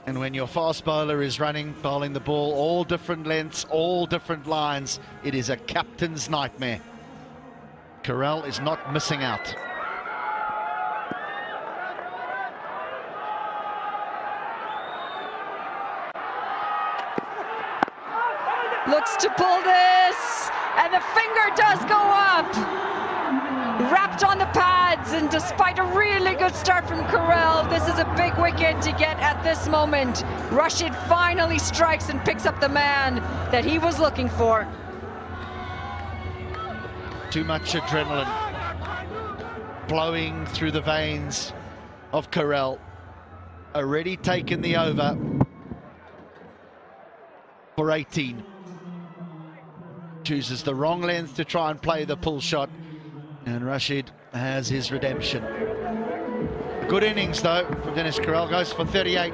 And when your fast bowler is bowling the ball all different lengths, all different lines, it is a captain's nightmare. Carell is not missing out. Looks to pull this, and the finger does go up. Wrapped on the pads, and despite a really good start from Carell, this is a big wicket to get at this moment. Rashid finally strikes and picks up the man that he was looking for. Too much adrenaline flowing through the veins of Carell. Already taken the over for 18. Chooses the wrong length to try and play the pull shot. And Rashid has his redemption. A good innings, though, from Dinesh Carell. Goes for 38.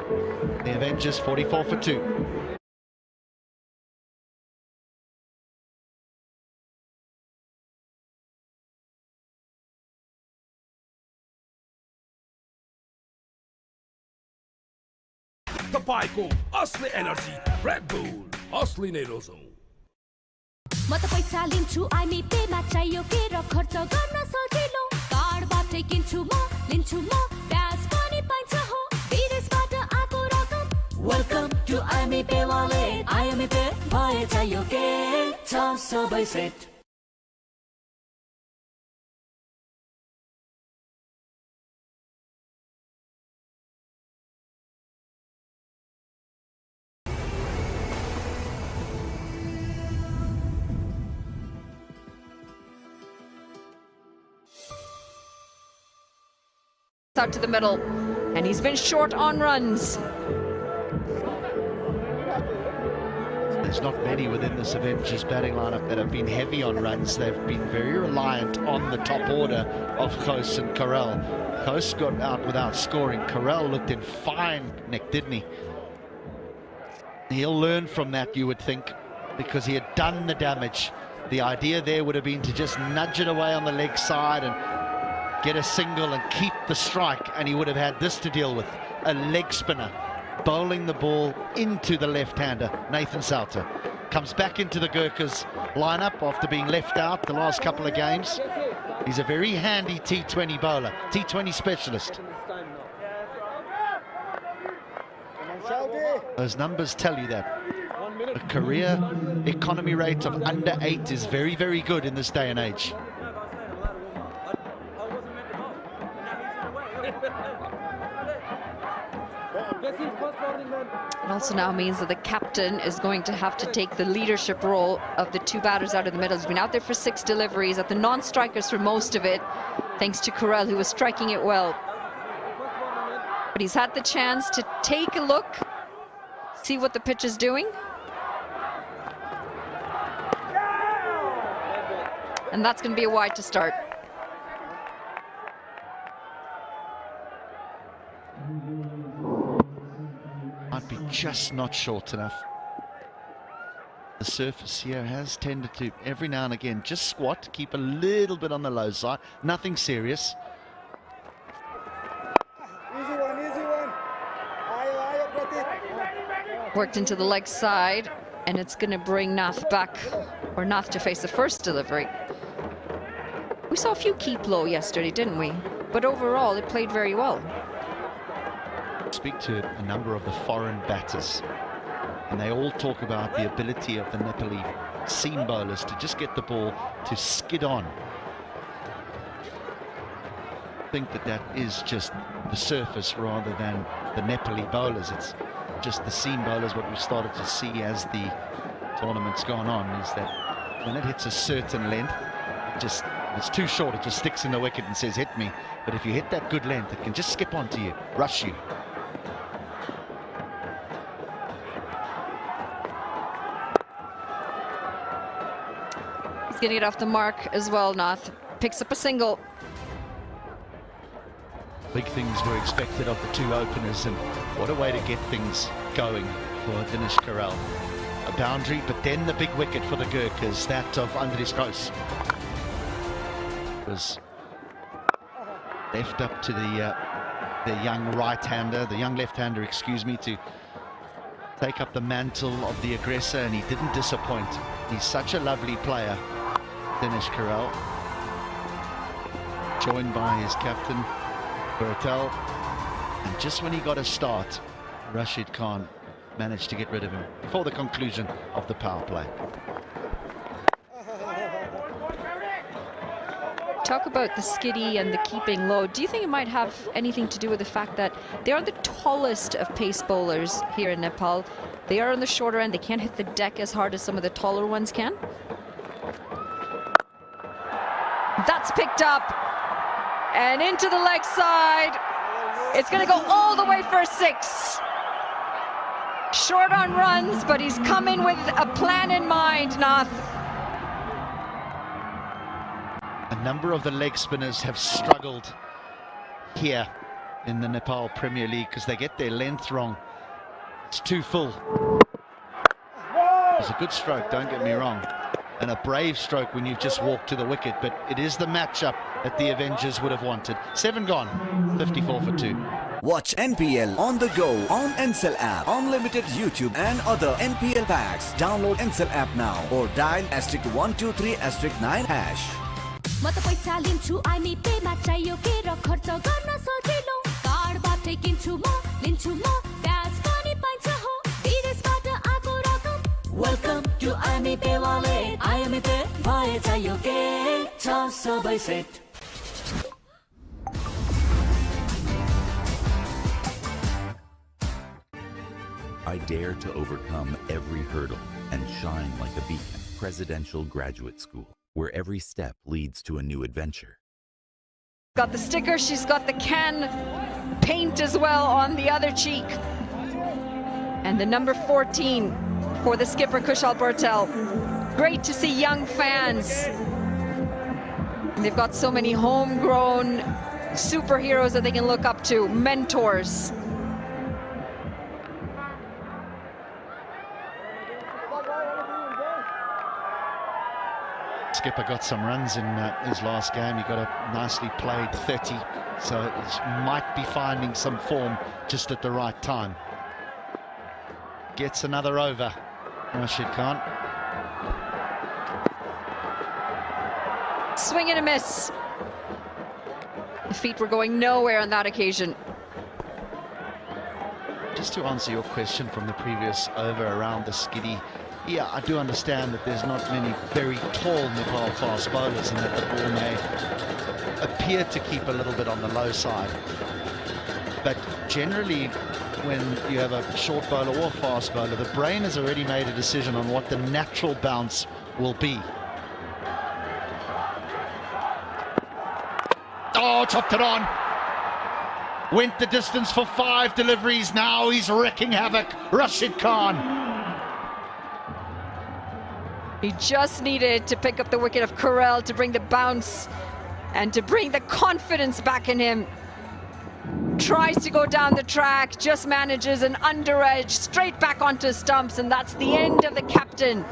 The Avengers 44 for 2. तपाईको असली energy red bull असली नै रोजौं म त पैसा लिन्छु IME Pema चाहियो के र खर्च गर्न सजिलो कार्डबाटै किन्छु म लिन्छु म ब्याज पनि पाइन्छ हो विदेशबाट आको रकम वेलकम टु आइमी पे वालेट आइमी पे भए चाहियो के छ सबै set out to the middle, and he's been short on runs. There's not many within this Avengers batting lineup that have been heavy on runs. They've been very reliant on the top order of Ghos and Carell. Ghos got out without scoring. Carell looked in fine nick, didn't he? He'll learn from that, you would think, because he had done the damage. The idea there would have been to just nudge it away on the leg side and get a single and keep the strike, and he would have had this to deal with, a leg spinner bowling the ball into the left-hander. Nathan Souter comes back into the Gurkhas lineup after being left out the last couple of games. He's a very handy T20 bowler, T20 specialist. Those numbers tell you that. A career economy rate of under 8 is very, very good in this day and age. It also now means that the captain is going to have to take the leadership role of the two batters out of the middle. He's been out there for 6 deliveries, at the non-strikers for most of it, thanks to Carell, who was striking it well. But he's had the chance to take a look, see what the pitch is doing. And that's going to be a wide to start. Might be just not short enough. The surface here has tended to, every now and again, just squat, keep a little bit on the low side. Nothing serious. Easy one, easy one. Worked into the leg side, and it's going to bring Nath back, or Nath to face the first delivery. We saw a few keep low yesterday, didn't we? But overall, it played very well. Speak to a number of the foreign batters, and they all talk about the ability of the Nepali seam bowlers to just get the ball to skid on. I think that is just the surface rather than the Nepali bowlers. It's just the seam bowlers. What we've started to see as the tournament's gone on is that when it hits a certain length, it's too short, it just sticks in the wicket and says hit me. But if you hit that good length, it can just skip onto you, rush you. He's going to get off the mark as well, Nath. Picks up a single. Big things were expected of the two openers, and what a way to get things going for Dinesh Carell. A boundary, but then the big wicket for the Gurkhas, that of Andries Ghos. Was left up to the the young right-hander, the young left-hander, excuse me, to take up the mantle of the aggressor, and he didn't disappoint. He's such a lovely player, Dinesh Karel, joined by his captain, Bertel, and just when he got a start, Rashid Khan managed to get rid of him before the conclusion of the power play. Talk about the skiddy and the keeping low. Do you think it might have anything to do with the fact that they are the tallest of pace bowlers here in Nepal? They are on the shorter end. They can't hit the deck as hard as some of the taller ones can. That's picked up and into the leg side. It's going to go all the way for a 6. Short on runs, but he's come in with a plan in mind, Nath. A number of the leg spinners have struggled here in the Nepal Premier League because they get their length wrong. It's too full. It's a good stroke, don't get me wrong, and a brave stroke when you've just walked to the wicket, but it is the matchup that the Avengers would have wanted. 7 gone, 54 for 2. Watch NPL on the go on Ncell app, unlimited YouTube and other NPL packs. Download Ncell app now or dial *123*9#. म त पैसा लिन्छु IME Pema चाहियो के र खर्च गर्न सजिलो कार्डबाटै किन्छु म लिन्छु म ब्याज पनि पाइन्छ हो विदेशबाट आको रकम वेलकम टु आइमी पे वालेट आइमी पे भए चाहियो के छ सबै set I dare to overcome every hurdle and shine like a beacon. Presidential Graduate School, where every step leads to a new adventure. Got the sticker, she's got the can paint as well on the other cheek. And the number 14 for the skipper, Kushal Bertel. Great to see young fans. And they've got so many homegrown superheroes that they can look up to, mentors. Skipper got some runs in his last game. He got a nicely played 30, so he might be finding some form just at the right time. Gets another over, Rashid Khan. Swing and a miss. The feet were going nowhere on that occasion. Just to answer your question from the previous over around the skiddy, yeah, I do understand that there's not many very tall Nepal fast bowlers and that the ball may appear to keep a little bit on the low side. But generally, when you have a short bowler or fast bowler, the brain has already made a decision on what the natural bounce will be. Oh, chopped it on. Went the distance for 5 deliveries. Now he's wreaking havoc. Rashid Khan. He just needed to pick up the wicket of Karel to bring the bounce and to bring the confidence back in him. Tries to go down the track, just manages an under edge straight back onto stumps, and that's the end of the captain,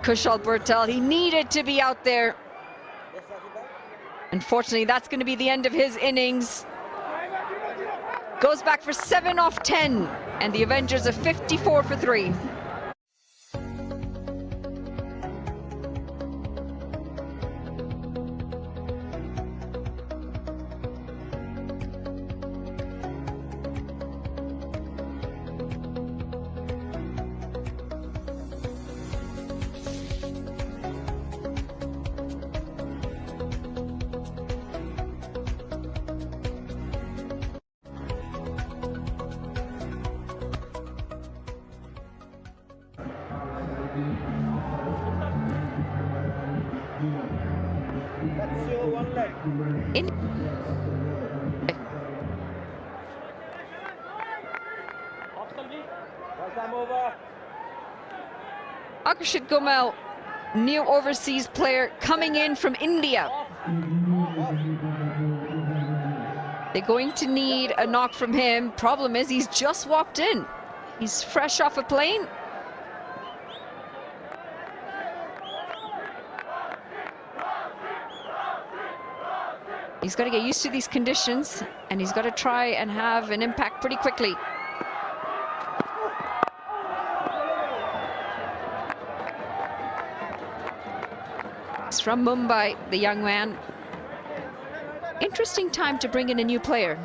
Kushal Bertel. He needed to be out there. Unfortunately, that's going to be the end of his innings. Goes back for 7 off 10, and the Avengers are 54 for 3. Akshat Gomel, new overseas player coming in from India. They're going to need a knock from him. Problem is, he's just walked in. He's fresh off a plane. He's got to get used to these conditions, and he's got to try and have an impact pretty quickly. It's from Mumbai, the young man. Interesting time to bring in a new player.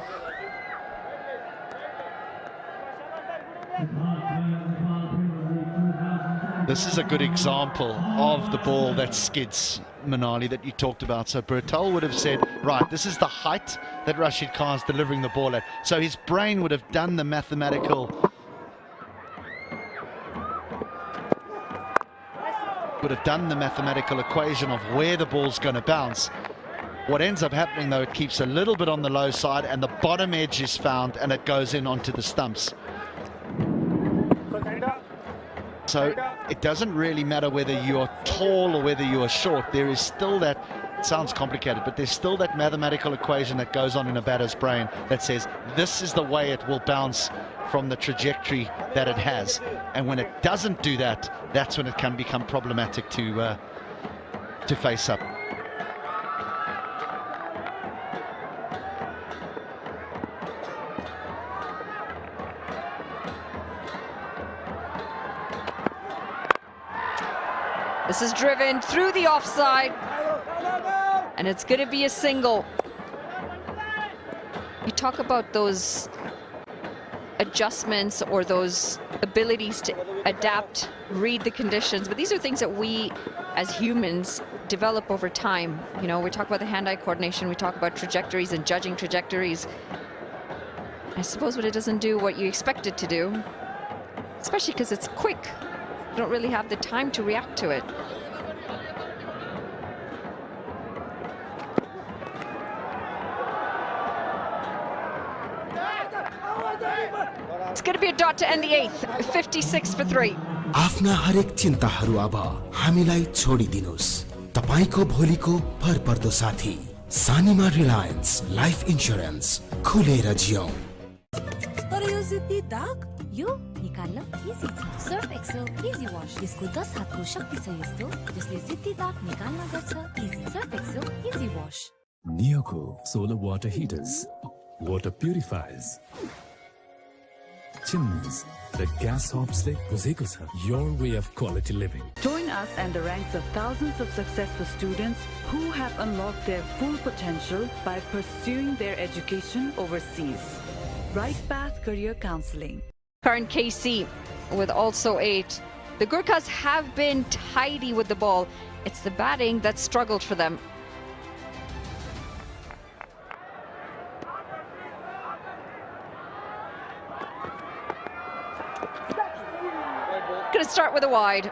This is a good example of the ball that skids, Manali, that you talked about. So Bertel would have said, right, this is the height that Rashid Khan's delivering the ball at. So his brain would have done the mathematical equation of where the ball's going to bounce. What ends up happening, though, it keeps a little bit on the low side and the bottom edge is found and it goes in onto the stumps. So it doesn't really matter whether you're tall or whether you're short. There is still that, it sounds complicated, but there's still that mathematical equation that goes on in a batter's brain that says this is the way it will bounce from the trajectory that it has. And when it doesn't do that, that's when it can become problematic to face up. This is driven through the offside, and it's going to be a single. You talk about those adjustments or those abilities to adapt, read the conditions, but these are things that we as humans develop over time. You know, we talk about the hand-eye coordination, we talk about trajectories and judging trajectories. I suppose when it doesn't do what you expect it to do, especially because it's quick, you don't really have the time to react to it. It's going to be a dot to end the 8th, 56 for 3. आफ्ना हरेक चिन्ताहरू अब हामीलाई छोडिदिनुस् तपाईको भोलिको भरपर्दो साथी सानीमा Reliance life insurance खुलेर जियौं तर यो सिद्धि दाग यो निकाल्न इजी छ सर्फ एक्सेल इजी वाश यसको 10 हातको शक्ति छ यस्तो जसले सिद्धि दाग निकाल्न गर्छ easy Surf Excel easy wash Neoco solar water heaters, water purifiers, chimneys, the gas hobs le buzeko cha. Your way of quality living. Join us and the ranks of thousands of successful students who have unlocked their full potential by pursuing their education overseas. Right Path Career Counseling. Current KC with also 8. The Gurkhas have been tidy with the ball. It's the batting that struggled for them. Going to start with a wide.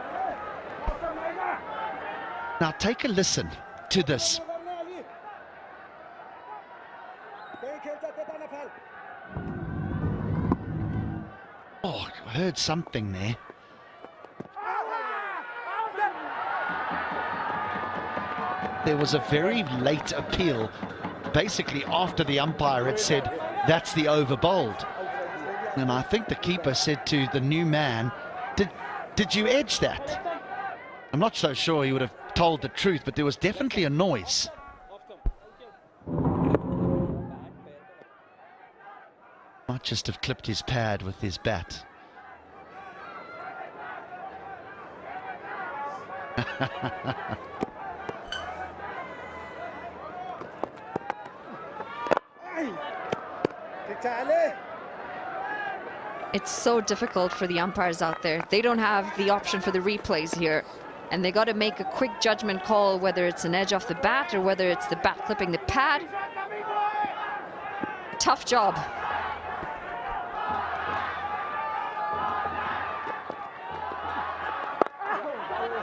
Now take a listen to this. Oh, I heard something there. There was a very late appeal, basically after the umpire had said, that's the over bowled. And I think the keeper said to the new man, did you edge that? I'm not so sure he would have told the truth, but there was definitely a noise. Might just have clipped his pad with his bat. It's so difficult for the umpires out there. They don't have the option for the replays here. And they got to make a quick judgment call whether it's an edge off the bat or whether it's the bat clipping the pad. Tough job.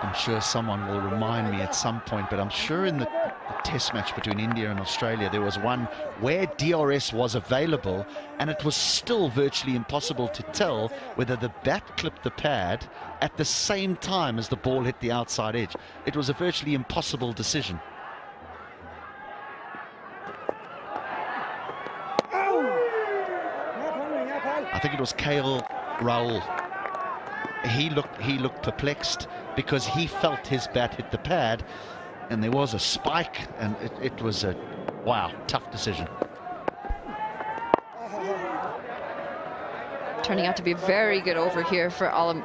I'm sure someone will remind me at some point, but I'm sure in the test match between India and Australia, there was one where DRS was available and it was still virtually impossible to tell whether the bat clipped the pad at the same time as the ball hit the outside edge. It was a virtually impossible decision. I think it was KL Rahul. He looked perplexed because he felt his bat hit the pad and there was a spike, and it was a Wow, tough decision. Turning out to be a very good over here for Alam.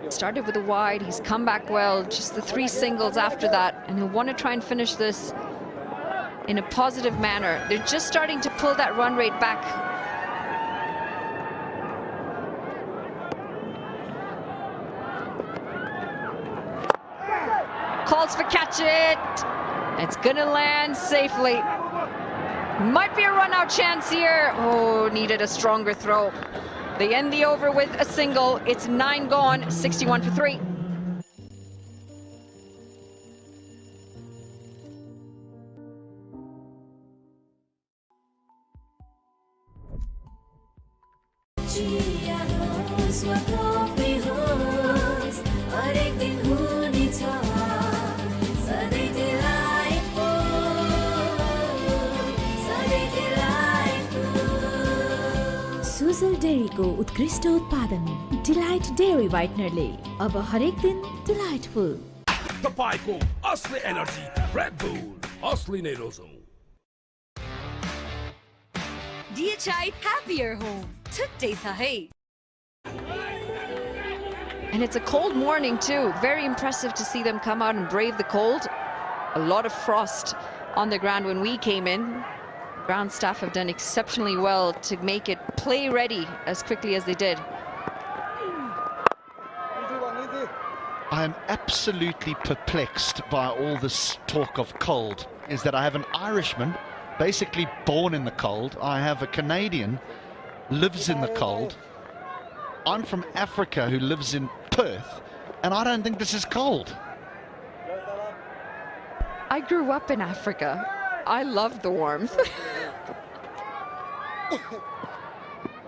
Started with a wide, he's come back well, just the 3 singles after that, and he'll want to try and finish this in a positive manner. They're just starting to pull that run rate back. Calls for catch it. It's gonna land safely. Might be a run-out chance here. Oh, needed a stronger throw. They end the over with a single. It's 9 gone, 61 for 3. Sujal डेरीको उत्कृष्ट उत्पादन delight dairy व्हाइटनरले अब हरेक दिन delightful तपाईको असली energy red bull असली नै रोजौं DHI happier home today sahi. And it's a cold morning too. Very impressive to see them come out and brave the cold. A lot of frost on the ground when we came in. Ground staff have done exceptionally well to make it play ready as quickly as they did. I am absolutely perplexed by all this talk of cold. Is that I have an Irishman basically born in the cold. I have a Canadian lives in the cold. I'm from Africa who lives in Perth, and I don't think this is cold. I grew up in Africa. I love the warmth.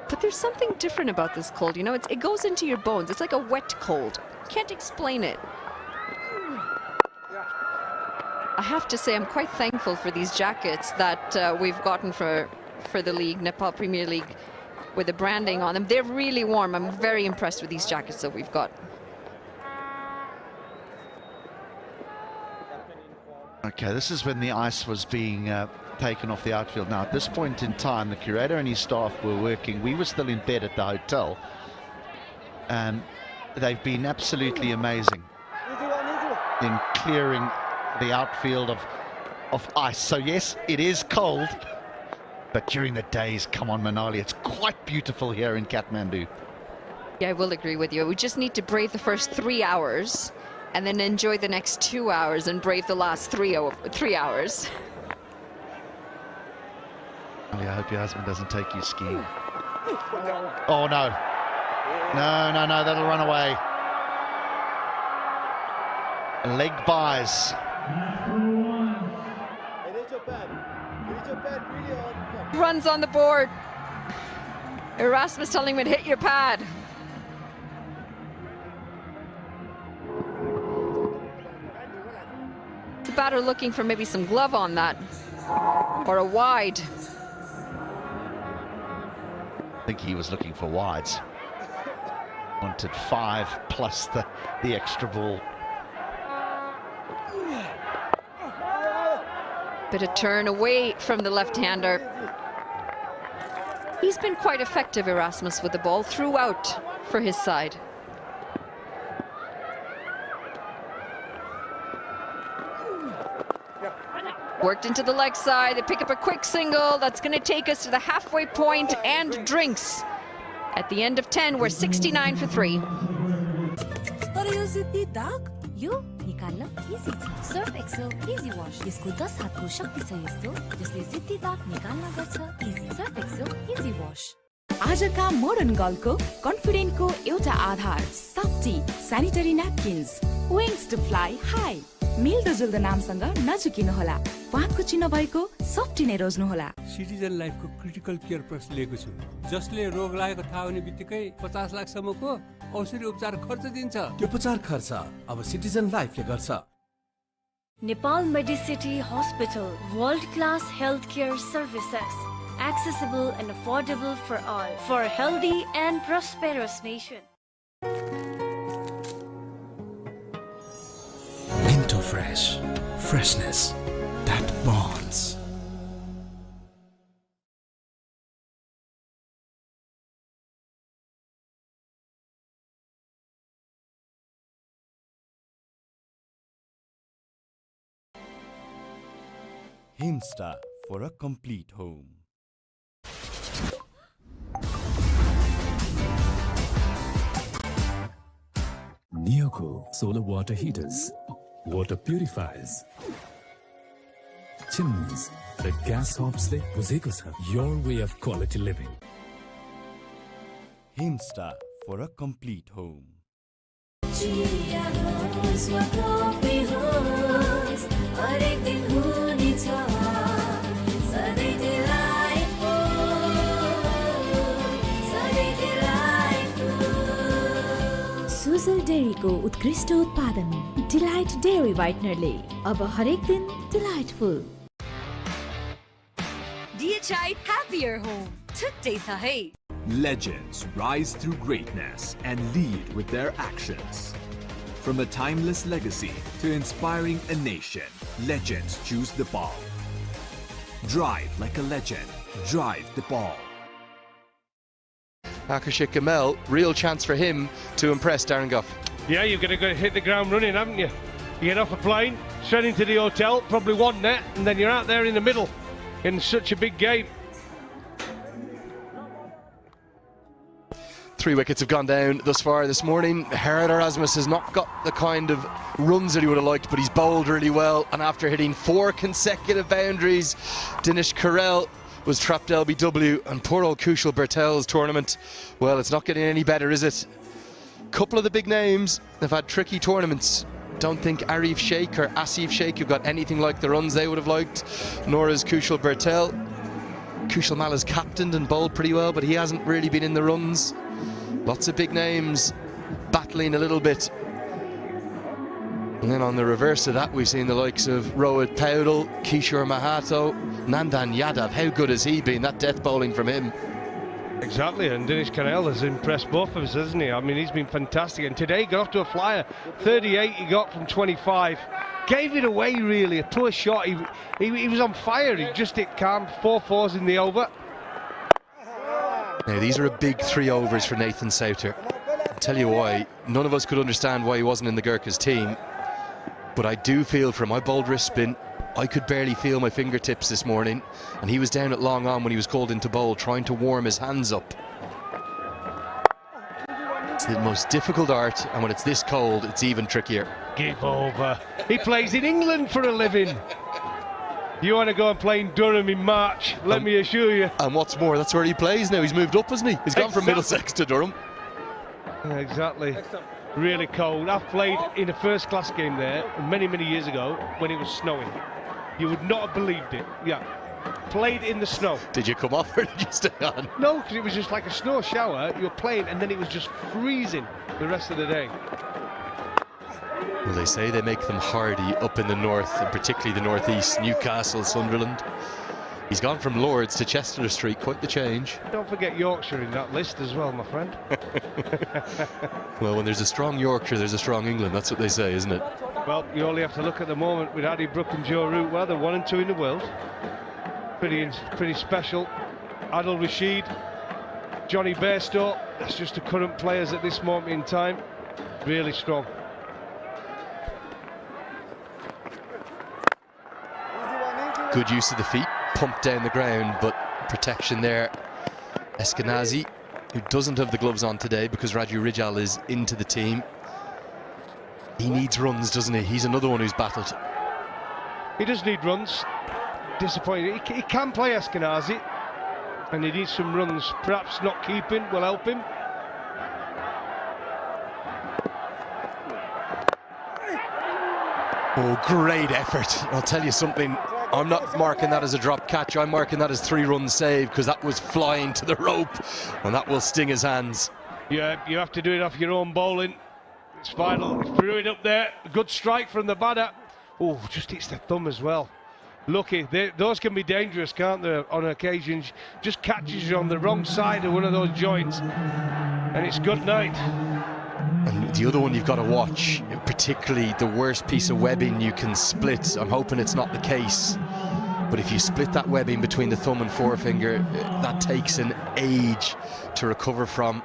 But there's something different about this cold, you know, it goes into your bones. It's like a wet cold. Can't explain it. I have to say I'm quite thankful for these jackets that we've gotten for the league, Nepal Premier League, with the branding on them. They're really warm. I'm very impressed with these jackets that we've got. Okay, this is when the ice was being taken off the outfield. Now, at this point in time, the curator and his staff were working. We were still in bed at the hotel. And they've been absolutely amazing in clearing the outfield of ice. So, yes, it is cold. But during the days, come on, Manali, it's quite beautiful here in Kathmandu. Yeah, I will agree with you. We just need to brave the first 3 hours and then enjoy the next 2 hours and brave the last 3 hours. I hope your husband doesn't take you skiing. Oh, no. No, that'll run away. Leg buys. Runs on the board. Erasmus telling him to hit your pad. The batter looking for maybe some glove on that, or a wide. I think he was looking for wides. Wanted 5 plus the extra ball. Bit of turn away from the left-hander. He's been quite effective, Erasmus, with the ball throughout for his side. Worked into the leg side. They pick up a quick single. That's going to take us to the halfway point and drinks. At the end of 10, we're 69 for 3. यो निकाल्न easy छ Surf Excel easy wash यसको 10 हातको शक्ति छ यस्तो जसले जिद्दी दाग निकाल्न गर्छ easy Surf Excel easy wash आजका मोडर्न गर्लको कन्फिडेन्टको एउटा आधार Sofy sanitary napkins wings to fly high मिल्दोजुल्दो नामसँग नझुकिनु होला वाहको चिन्ह भएको सफ्टी नै रोज्नु होला सिटिजन लाइफको क्रिटिकल केयर प्लस लिएको छु जसले रोग लागेको थाहा हुने बित्तिकै 50 लाख सम्मको औषधि उपचार खर्च दिन्छ त्यो उपचार खर्च अब सिटिजन लाइफले गर्छ Nepal Medicity Hospital, world-class healthcare services, accessible and affordable for all, for a healthy and prosperous nation. Minto Fresh, freshness that bonds. Himsta for a complete home. Neoco solar water heaters, water purifiers, chimneys, the gas hobs le buzeko cha. Your way of quality living. Himsta for a complete home. Sujal डेयरीको उत्कृष्ट उत्पादन delight dairy व्हाइटनरले अब हरेक दिन delightful. DHI Happier Home. Today sa hai. Legends rise through greatness and lead with their actions. From a timeless legacy to inspiring a nation, legends choose the ball. Drive like a legend. Drive the ball. Akashik Gamel, real chance for him to impress Darren Gough. Yeah, you're going to go hit the ground running, haven't you? You get off a plane, straight into the hotel, probably one net, and then you're out there in the middle in such a big game. 3 wickets have gone down thus far this morning. Gerard Erasmus has not got the kind of runs that he would have liked, but he's bowled really well, and after hitting 4 consecutive boundaries, Dinesh Karel was trapped LBW, and poor old Kushal Bertel's tournament, well, it's not getting any better, is it? Couple of the big names have had tricky tournaments. Don't think Arif Sheikh or Asif Sheikh have got anything like the runs they would have liked, nor is Kushal Bertel. Kushal Mal has captained and bowled pretty well, but he hasn't really been in the runs. Lots of big names battling a little bit. And then on the reverse of that, we've seen the likes of Rohit Paudel, Kishore Mahato, Nandan Yadav. How good has he been? That death bowling from him. Exactly, and Dinesh Karel has impressed both of us, hasn't he? I mean, he's been fantastic, and today he got off to a flyer. 38 he got from 25. Gave it away, really. A poor shot. He was on fire. He just hit calm. 4 fours in the over. Now, these are a big 3 overs for Nathan Souther. I'll tell you why. None of us could understand why he wasn't in the Gurkhas team. But I do feel for my bowled wrist spin, I could barely feel my fingertips this morning, and he was down at long on when he was called into bowl, trying to warm his hands up. It's the most difficult art, and when it's this cold, it's even trickier. Give over. He plays in England for a living. You want to go and play in Durham in March, let me assure you. And what's more, that's where he plays now. He's moved up, hasn't he? He's gone from Middlesex to Durham. Exactly. Really cold. I've played in a first-class game there many, many years ago when it was snowing. You would not have believed it. Yeah. Played in the snow. Did you come off or did you stay on? No, because it was just like a snow shower. You were playing and then it was just freezing the rest of the day. Well, they say they make them hardy up in the north, and particularly the northeast, Newcastle, Sunderland. He's gone from Lords to Chester Street, quite the change. Don't forget Yorkshire in that list as well, my friend. Well, when there's a strong Yorkshire, there's a strong England. That's what they say, isn't it? Well, you only have to look at the moment with Addy Brooke and Joe Root. Well, they're 1 and 2 in the world. Pretty special. Adil Rashid, Johnny Bairstow. That's just the current players at this moment in time. Really strong. Good use of the feet, pumped down the ground, but protection there. Eskenazi, who doesn't have the gloves on today because Raju Rijal is into the team. He needs runs, doesn't he? He's another one who's battled. He does need runs. Disappointed. He can play Eskenazi, and he needs some runs. Perhaps not keeping will help him. Oh, great effort. I'll tell you something. I'm not marking that as a drop catch. I'm marking that as 3-run save, because that was flying to the rope, and that will sting his hands. Yeah, you have to do it off your own bowling. It's vital. Threw it up there. Good strike from the batter. Oh, just hits the thumb as well. Lucky. Those can be dangerous, can't they, on occasions? Just catches you on the wrong side of one of those joints, and it's good night. And the other one you've got to watch, particularly the worst piece of webbing you can split. I'm hoping it's not the case. But if you split that webbing between the thumb and forefinger, that takes an age to recover from.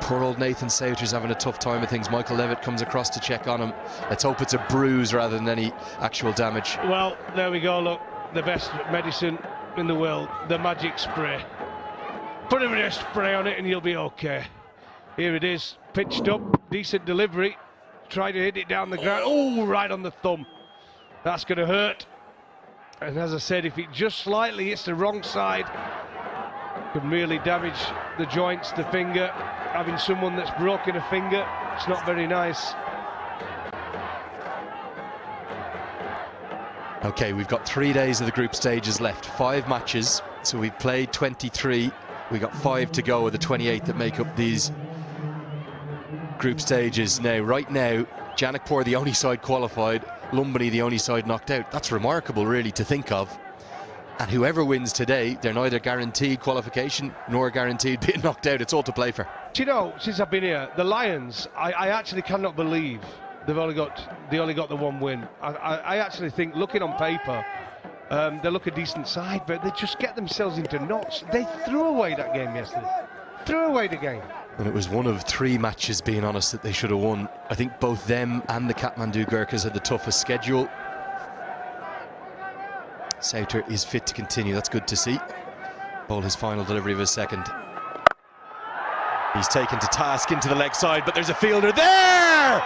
Poor old Nathan Souter's having a tough time of things. Michael Levitt comes across to check on him. Let's hope it's a bruise rather than any actual damage. Well, there we go, look. The best medicine in the world, the magic spray. Put a bit of spray on it and you'll be okay. Here it is, pitched up, decent delivery. Try to hit it down the ground. Oh, right on the thumb. That's going to hurt. And as I said, if it just slightly hits the wrong side, can really damage the joints, the finger. Having someone that's broken a finger, it's not very nice. Okay, we've got 3 days of the group stages left, 5 matches. So we've played 23. We got 5 to go of the 28 that make up these group stages. Now, right now, Janakpur, the only side qualified, Lumbini, the only side knocked out. That's remarkable, really, to think of. And whoever wins today, they're neither guaranteed qualification nor guaranteed being knocked out. It's all to play for. Do you know, since I've been here, the Lions, I actually cannot believe they only got the one win. I actually think, looking on paper, they look a decent side, but they just get themselves into knots. They threw away that game yesterday. Threw away the game. And it was one of 3 matches, being honest, that they should have won. I think both them and the Kathmandu Gurkhas had the toughest schedule. Souter is fit to continue. That's good to see. Ball his final delivery of his second. He's taken to task into the leg side, but there's a fielder there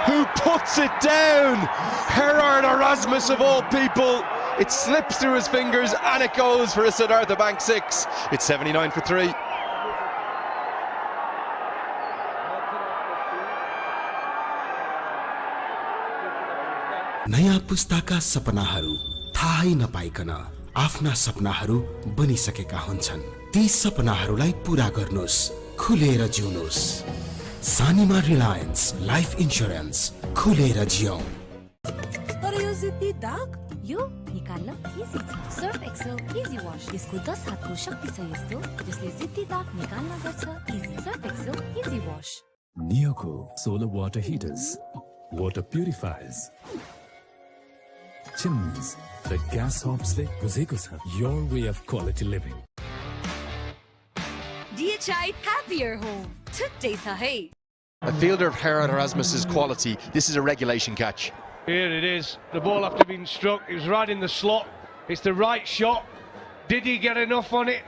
who puts it down. Gerard Erasmus, of all people. It slips through his fingers and it goes for a Siddhartha Bank 6. It's 79 for 3. नयाँ पुस्ताका सपनाहरू थाहै नपाइकन आफ्ना सपनाहरू बनिसकेका हुन्छन्। ती सपनाहरूलाई पूरा गर्नुस्, खुलेर जिउनुस्। सानीमा Reliance life insurance, खुलेर जियौं। तर यो जिद्दी दाग यो निकाल्न इजी छ। सर्फ एक्सेल इजी वाश, यसको 10 हातको शक्ति छ यस्तो जसले जिद्दी दाग निकाल्न गर्छ easy. Surf Excel easy wash. Neoco solar water heaters, water purifiers, chimneys, the gas hobs le buzeko cha, your way of quality living. DHI happier home. Today sa hai. A fielder of Gerard Erasmus's quality. This is a regulation catch. Here it is. The ball after being struck, it was right in the slot. It's the right shot. Did he get enough on it?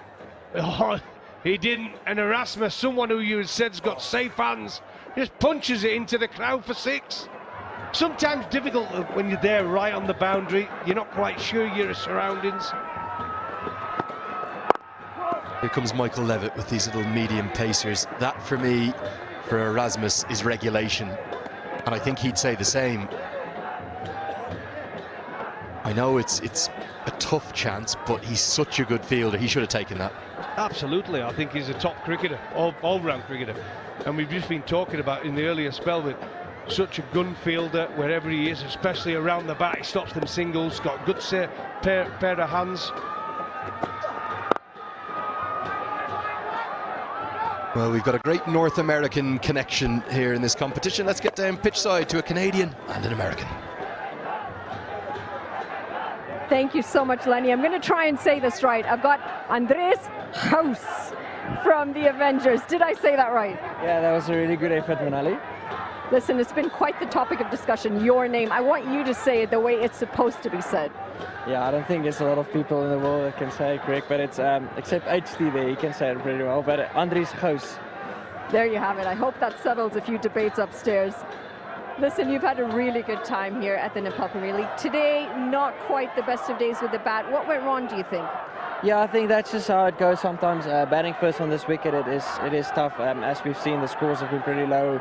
Oh, he didn't. And Erasmus, someone who you said's got safe hands, just punches it into the crowd for 6. Sometimes difficult when you're there right on the boundary. You're not quite sure your surroundings. Here comes Michael Levitt with these little medium pacers. That, for me, for Erasmus, is regulation. And I think he'd say the same. I know it's a tough chance, but he's such a good fielder. He should have taken that. Absolutely. I think he's a top cricketer, all-round cricketer. And we've just been talking about in the earlier spell with such a gun fielder wherever he is, especially around the bat. He stops them singles, got a good pair of hands. Well, we've got a great North American connection here in this competition. Let's get down pitch side to a Canadian and an American. Thank you so much, Lenny. I'm going to try and say this right. I've got Andres House from the Avengers. Did I say that right? Yeah, that was a really good effort, Manali. Listen, it's been quite the topic of discussion, your name. I want you to say it the way it's supposed to be said. Yeah, I don't think there's a lot of people in the world that can say it correct, but it's, except HT there, he can say it pretty well, but Andres House. There you have it. I hope that settles a few debates upstairs. Listen, you've had a really good time here at the Nepal Premier League. Today, not quite the best of days with the bat. What went wrong, do you think? Yeah, I think that's just how it goes sometimes. Batting first on this wicket, it is tough. As we've seen, the scores have been pretty low.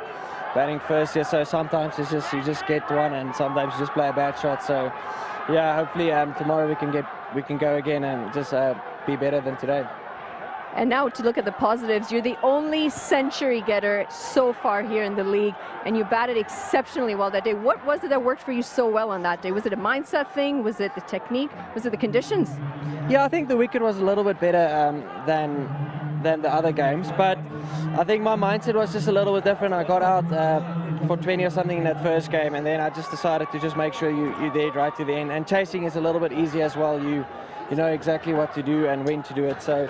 Batting first, yeah, so sometimes it's just you just get one, and sometimes you just play a bad shot. So, yeah, hopefully tomorrow we can go again and just be better than today. And now to look at the positives, you're the only century getter so far here in the league, and you batted exceptionally well that day. What was it that worked for you so well on that day? Was it a mindset thing? Was it the technique? Was it the conditions? Yeah, I think the wicket was a little bit better than than the other games. But I think my mindset was just a little bit different. I got out for 20 or something in that first game, and then I just decided to just make sure you're there right to the end. And chasing is a little bit easier as well. You know exactly what to do and when to do it. So,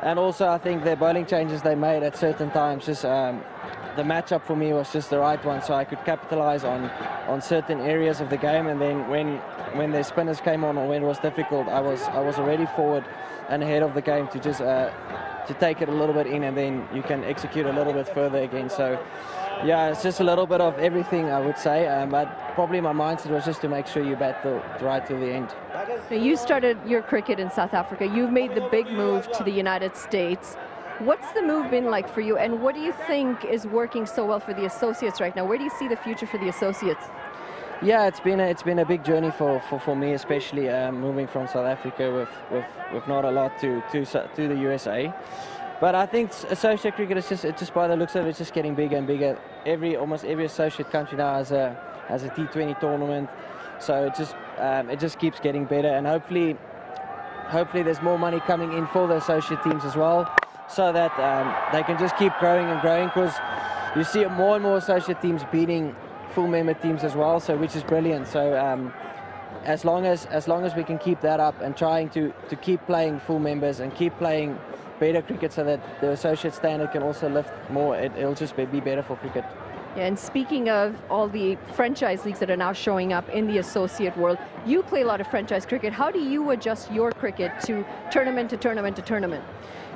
and also I think the bowling changes they made at certain times, just the matchup for me was just the right one, so I could capitalize on certain areas of the game. And then when the spinners came on or when it was difficult, I was already forward and ahead of the game to just to take it a little bit in, and then you can execute a little bit further again. So yeah, it's just a little bit of everything, I would say, but probably my mindset was just to make sure you bat right till the end. Now, you started your cricket in South Africa. You've made the big move to the United States. What's the move been like for you, and what do you think is working so well for the associates right now? Where do you see the future for the associates? Yeah, it's been a big journey for me, especially moving from South Africa with not a lot to the USA. But I think associate cricket is just by the looks of it, it's just getting bigger and bigger. Almost every associate country now has a T20 tournament, so it just keeps getting better, and hopefully there's more money coming in for the associate teams as well, so that they can just keep growing and growing, because you see more and more associate teams beating full member teams as well, so which is brilliant. So as long as we can keep that up and trying to keep playing full members and keep playing better cricket, so that the associate standard can also lift more, it'll just be better for cricket. Yeah, and speaking of all the franchise leagues that are now showing up in the associate world, you play a lot of franchise cricket. How do you adjust your cricket to tournament to tournament to tournament?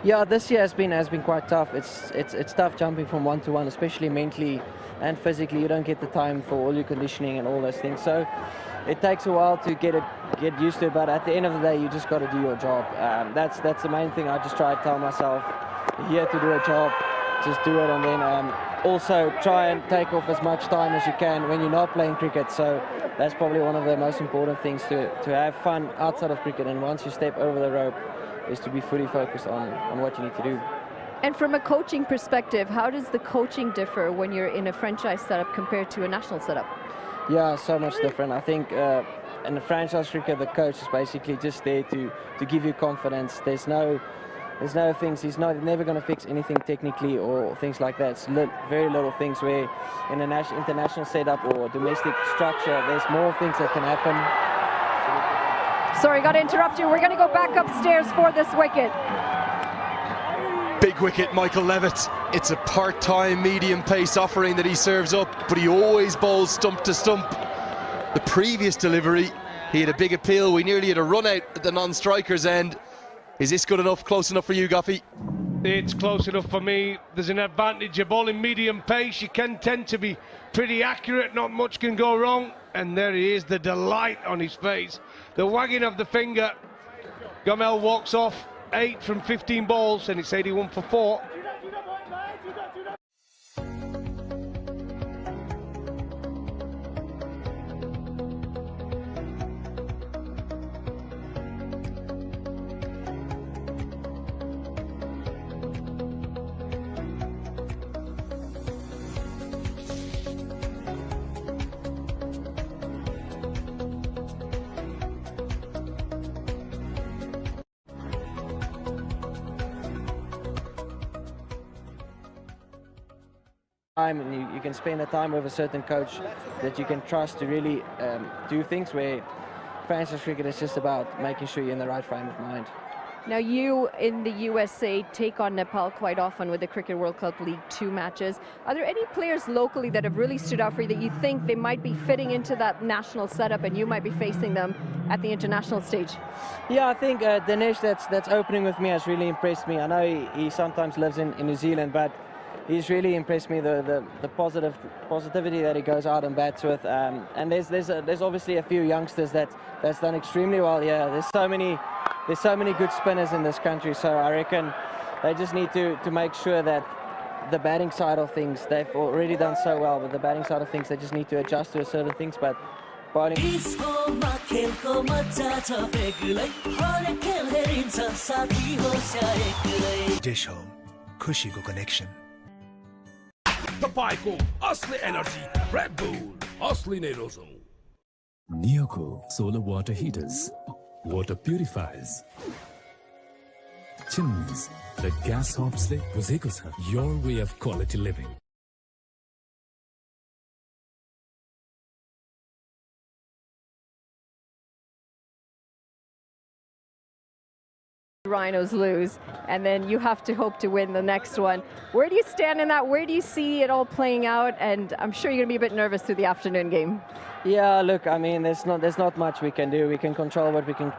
Yeah, this year has been quite tough. It's tough jumping from one to one, especially mentally and physically. You don't get the time for all your conditioning and all those things. So it takes a while to get used to it. But at the end of the day, you just got to do your job. That's the main thing. I just try to tell myself, you're here to do a job, just do it, and then also try and take off as much time as you can when you're not playing cricket. So that's probably one of the most important things, to have fun outside of cricket. And once you step over the rope, is to be fully focused on what you need to do. And from a coaching perspective, how does the coaching differ when you're in a franchise setup compared to a national setup? Yeah, so much different. I think in the franchise cricket, the coach is basically just there to give you confidence. There's no things, he's never going to fix anything technically or things like that. It's very little things, where in an international setup or domestic structure, there's more things that can happen. Sorry, got to interrupt you. We're going to go back upstairs for this wicket. Big wicket, Michael Levitt. It's a part-time medium pace offering that he serves up, but he always bowls stump to stump. The previous delivery, he had a big appeal. We nearly had a run out at the non-striker's end. Is this good enough, close enough for you, Goffey? It's close enough for me. There's an advantage of bowling medium pace. You can tend to be pretty accurate, not much can go wrong. And there he is, the delight on his face. The wagging of the finger. Gomel walks off 8 from 15 balls, and it's 81 for 4. And you can spend the time with a certain coach that you can trust to really do things, where franchise cricket is just about making sure you're in the right frame of mind. Now, you in the USA take on Nepal quite often with the Cricket World Cup League 2 matches. Are there any players locally that have really stood out for you that you think they might be fitting into that national setup and you might be facing them at the international stage? Yeah, I think Dinesh that's opening with me has really impressed me. I know he sometimes lives in New Zealand, but he's really impressed me, the positivity that he goes out and bats with, and there's obviously a few youngsters that's done extremely well. Yeah, there's so many good spinners in this country, so I reckon they just need to make sure that the batting side of things, they've already done so well, but the batting side of things, they just need to adjust to certain things. But bowling, Dish Home, खुशीको connection. तपाईको असली energy red bull असली नै रोजौं। Neoco solar water heaters, water purifiers, Chimneys, the gas hobs le buzeko cha. Your way of quality living. Rhinos lose, and then you have to hope to win the next one. Where do you stand in that? Where do you see it all playing out? And I'm sure you're going to be a bit nervous through the afternoon game. Yeah, look, I mean, there's not much we can do. We can control what we can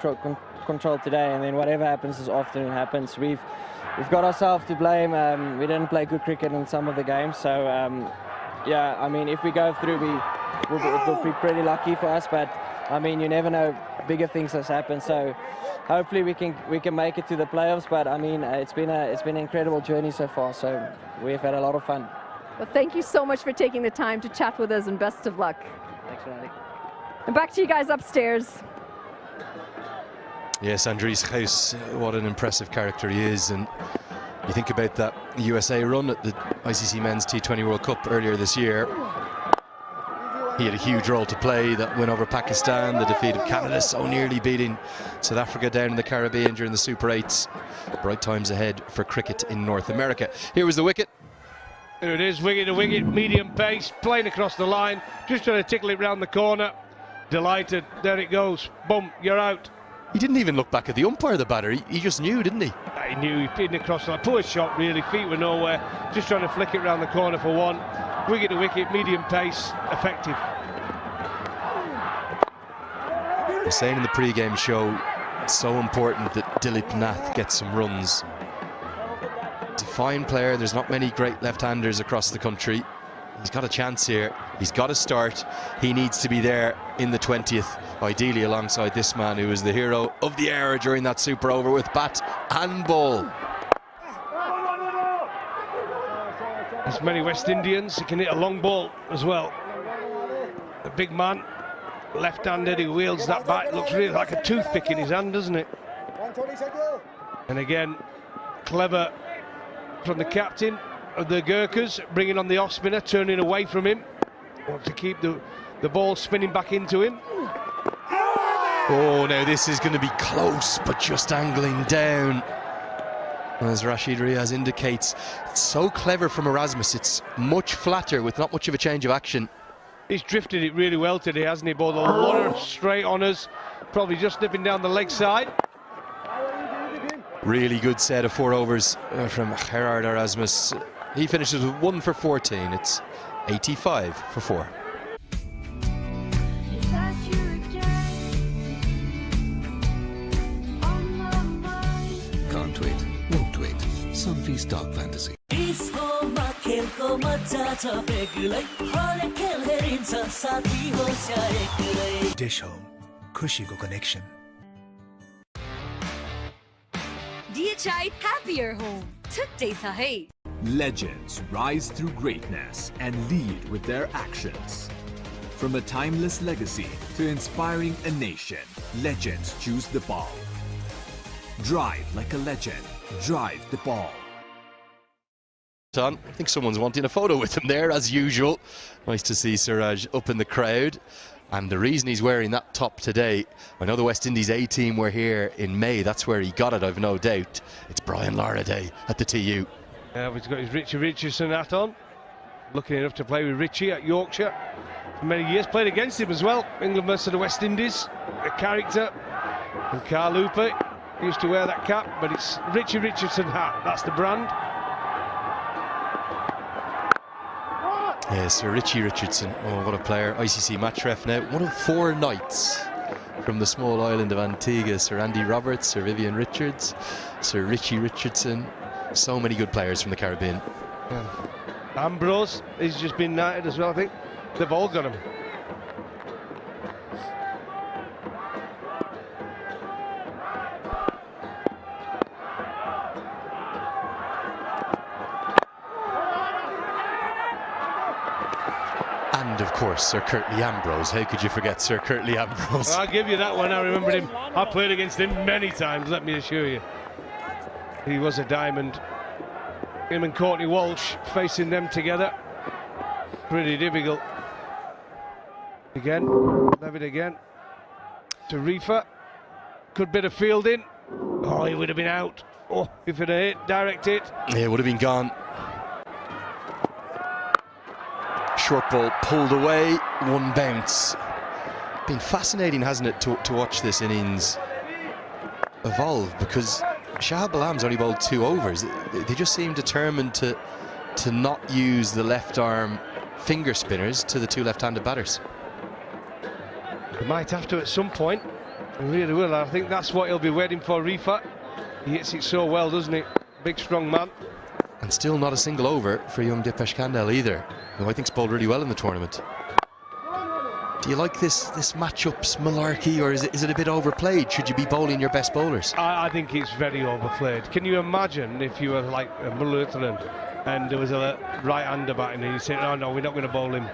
control today, and then whatever happens this afternoon happens. We've got ourselves to blame. We didn't play good cricket in some of the games, so yeah, I mean, if we go through, we'll be pretty lucky for us. But I mean, you never know, bigger things has happened. So hopefully we can make it to the playoffs. But I mean, it's been an incredible journey so far. So we've had a lot of fun. Well, thank you so much for taking the time to chat with us, and best of luck. Thanks, Randy. And back to you guys upstairs. Yes, Andries Geuss, what an impressive character he is. And you think about that USA run at the ICC Men's T20 World Cup earlier this year. He had a huge role to play, that win over Pakistan, the defeat of Canada, so nearly beating South Africa down in the Caribbean during the Super 8s. Bright times ahead for cricket in North America. Here was the wicket. Here it is, wicket to wicket, medium pace, playing across the line, just trying to tickle it round the corner. Delighted, there it goes, boom, you're out. He didn't even look back at the umpire, the batter. He just knew, didn't he? He knew, he pinned across the line. Poor shot, really, feet were nowhere, just trying to flick it round the corner for one. Wicket to wicket, medium pace, effective. I was saying in the pre-game show, it's so important that Dilip Nath gets some runs. He's a fine player, there's not many great left-handers across the country. He's got a chance here, he's got to start. He needs to be there in the 20th, ideally alongside this man who was the hero of the hour during that super over with bat and ball. There's many West Indians, he can hit a long ball as well. The big man, left-handed, who wields that bat, looks really like a toothpick in his hand, doesn't it? And again, clever from the captain of the Gurkhas, bringing on the off-spinner, turning away from him. Wants to keep the ball spinning back into him. Oh, now this is going to be close, but just angling down. As Rashid Riaz indicates, it's so clever from Erasmus. It's much flatter with not much of a change of action. He's drifted it really well today, hasn't he? Bowled a lot of straight honours, probably just nipping down the leg side. Really good set of 4 overs from Gerard Erasmus. He finishes with 1 for 14. It's 85 for 4. Can't wait, won't wait. Sunfeast Dark Fantasy. Dish Home, खुशी को connection. DHI Happier Home. Today sa hai. Legends rise through greatness and lead with their actions. From a timeless legacy to inspiring a nation, legends choose the ball. Drive like a legend. Drive the ball. I think someone's wanting a photo with him there, as usual. Nice to see Siraj up in the crowd. And the reason he's wearing that top today, I know the West Indies A team were here in May, that's where he got it, I've no doubt. It's Brian Lara Day at the TU. Yeah, he's got his Richie Richardson hat on. Lucky enough to play with Richie at Yorkshire for many years. Played against him as well, England versus the West Indies. A character. And Carl Hooper used to wear that cap, but it's Richie Richardson hat, that's the brand. Yes, Sir Richie Richardson, oh what a player, ICC match ref now, one of 4 knights from the small island of Antigua. Sir Andy Roberts, Sir Vivian Richards, Sir Richie Richardson, so many good players from the Caribbean. Yeah. Ambrose, he's just been knighted as well, I think. They've all got him. And of course, Sir Curtly Ambrose. How could you forget Sir Curtly Ambrose? I'll give you that one. I remembered him. I played against him many times, let me assure you. He was a diamond. Him and Courtney Walsh facing them together. Pretty difficult. Again, Levitt again. To Reefer. Good bit of fielding. Oh, he would have been out. Oh, if it had hit, direct hit. Yeah, it would have been gone. Short ball pulled away, one bounce. Been fascinating, hasn't it, to watch this innings evolve, because Shahab Alam's only bowled 2 overs. They just seem determined to not use the left arm finger spinners to the 2 left-handed batters. They might have to at some point. They really will. I think that's what he'll be waiting for, Rifat. He hits it so well, doesn't he? Big, strong man. And still not a single over for young Dipesh Kandel either, who I think's bowled really well in the tournament. Do you like this matchup's malarkey, or is it a bit overplayed? Should you be bowling your best bowlers? I think it's very overplayed. Can you imagine if you were like a Mullerton and there was a right-hander batting and you say, oh no, we're not going to bowl him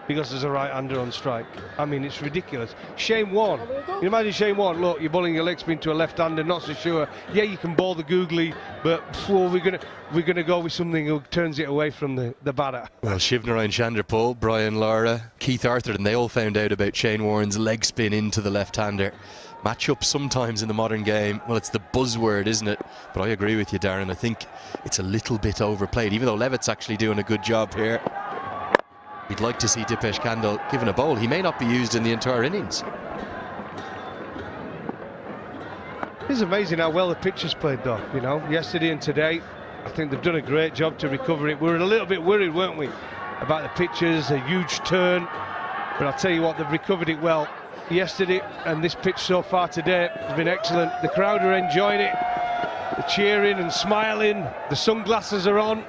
because there's a right-hander on strike? I mean, it's ridiculous. Shane Warne, you imagine Shane Warne, look, you're bowling your leg spin to a left-hander, not so sure. Yeah, you can bowl the googly, but we're gonna go with something who turns it away from the batter. Well, Shivnarine Chanderpaul, Brian Lara, Keith Arthurton, they all found out about Shane Warne's leg spin into the left-hander. Matchup sometimes in the modern game, well, it's the buzzword, isn't it? But I agree with you, Darren. I think it's a little bit overplayed, even though Levitt's actually doing a good job here. We'd like to see Dipesh Kandel given a bowl. He may not be used in the entire innings. It's amazing how well the pitch is played, though. You know, yesterday and today, I think they've done a great job to recover it. We were a little bit worried, weren't we, about the pitches, a huge turn. But I'll tell you what, they've recovered it well yesterday, and this pitch so far today has been excellent. The crowd are enjoying it. They're cheering and smiling. The sunglasses are on.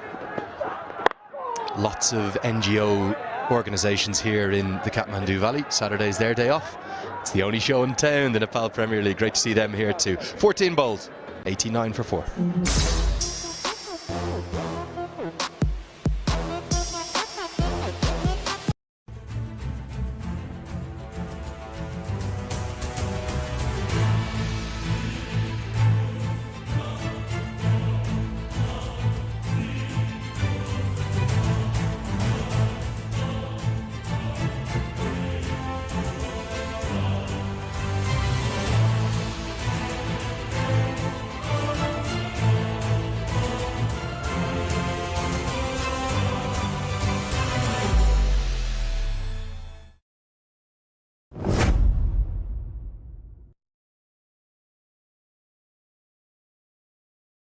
Lots of NGO organisations here in the Kathmandu Valley. Saturday's their day off. It's the only show in town, the Nepal Premier League. Great to see them here too. 14 bowls, 89 for 4.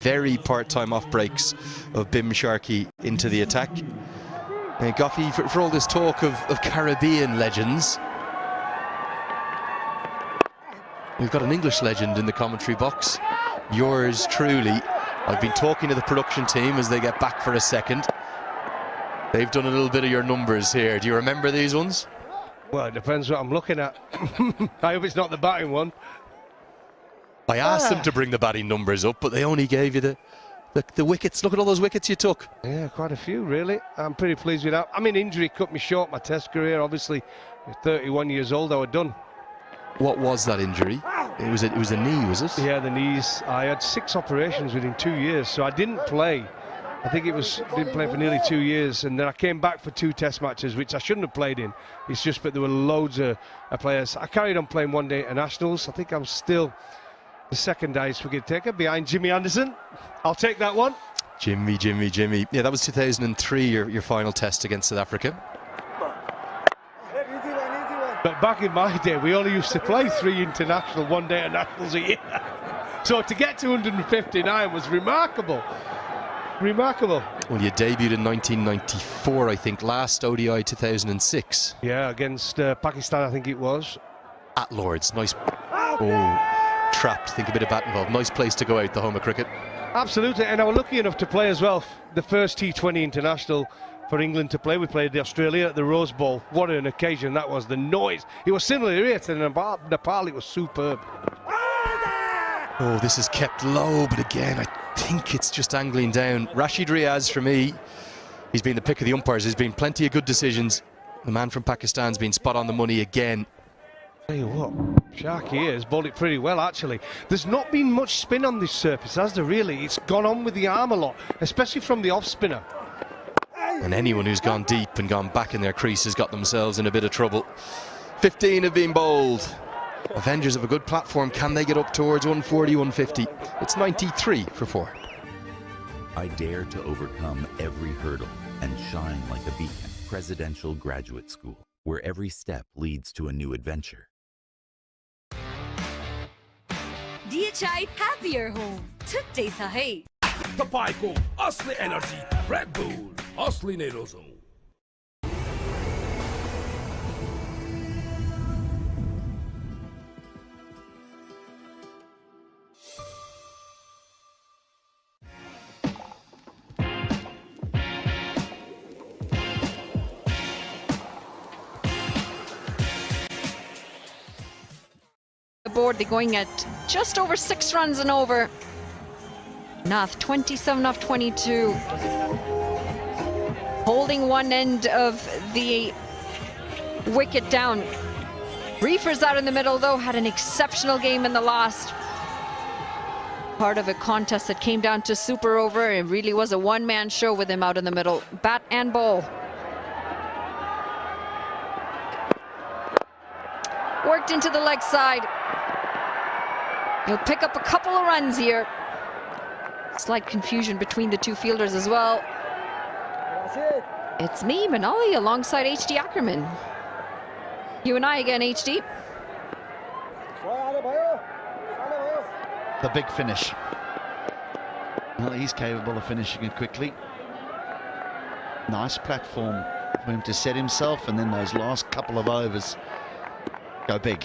Very part-time off breaks of Bim Sharkey into the attack. And Goffey, for all this talk of Caribbean legends, we've got an English legend in the commentary box. Yours truly. I've been talking to the production team as they get back for a second. They've done a little bit of your numbers here. Do you remember these ones? Well, it depends what I'm looking at. I hope it's not the batting one. I asked them to bring the batting numbers up, but they only gave you the wickets. Look at all those wickets you took. Yeah, quite a few, really. I'm pretty pleased with that. I mean, injury cut me short, my test career. Obviously, at 31 years old, I was done. What was that injury? It was a knee, was it? Yeah, the knees. I had 6 operations within 2 years, so I didn't play. I think didn't play for nearly 2 years, and then I came back for 2 test matches, which I shouldn't have played in. It's just that there were loads of players. I carried on playing one day internationals. I think I'm still the second highest wicket taker behind Jimmy Anderson. I'll take that one. Jimmy. Yeah, that was 2003, your final test against South Africa. Easy one. But back in my day, we only used to play 3 international one-day internationals a year. So to get to 159 was remarkable. Remarkable. Well, you debuted in 1994, I think, last ODI 2006. Yeah, against Pakistan, I think it was. At Lord's, nice. Oh, trapped. Think a bit of bat involved. Nice place to go out, the home of cricket. Absolutely, and I was lucky enough to play as well. The first T20 international for England to play. We played Australia at the Rose Bowl. What an occasion that was. The noise. It was similar here to Nepal. It was superb. Oh, this is kept low, but again, I think it's just angling down. Rashid Riaz, for me, he's been the pick of the umpires. There's been plenty of good decisions. The man from Pakistan's been spot on the money again. Tell you what, Sharky has bowled it pretty well, actually. There's not been much spin on this surface, has there really? It's gone on with the arm a lot, especially from the off-spinner. And anyone who's gone deep and gone back in their crease has got themselves in a bit of trouble. 15 have been bowled. Avengers have a good platform. Can they get up towards 140, 150? It's 93 for 4. I dare to overcome every hurdle and shine like a beacon. Presidential Graduate School, where every step leads to a new adventure. DHI Happier Home. Today sa hey. Tapayko Asli Energy Red Bull Asli Nerozone. Board, they're going at just over 6 runs and over. Nath 27 off 22, holding one end of the wicket down. Reefer's out in the middle though, had an exceptional game in the last part of a contest that came down to super over. It really was a one-man show with him out in the middle, bat and ball. Worked into the leg side. He'll pick up a couple of runs here. Slight confusion between the two fielders as well. It's me, Manali, alongside HD Ackerman. You and I again, HD. The big finish. Well, he's capable of finishing it quickly. Nice platform for him to set himself, and then those last couple of overs go big.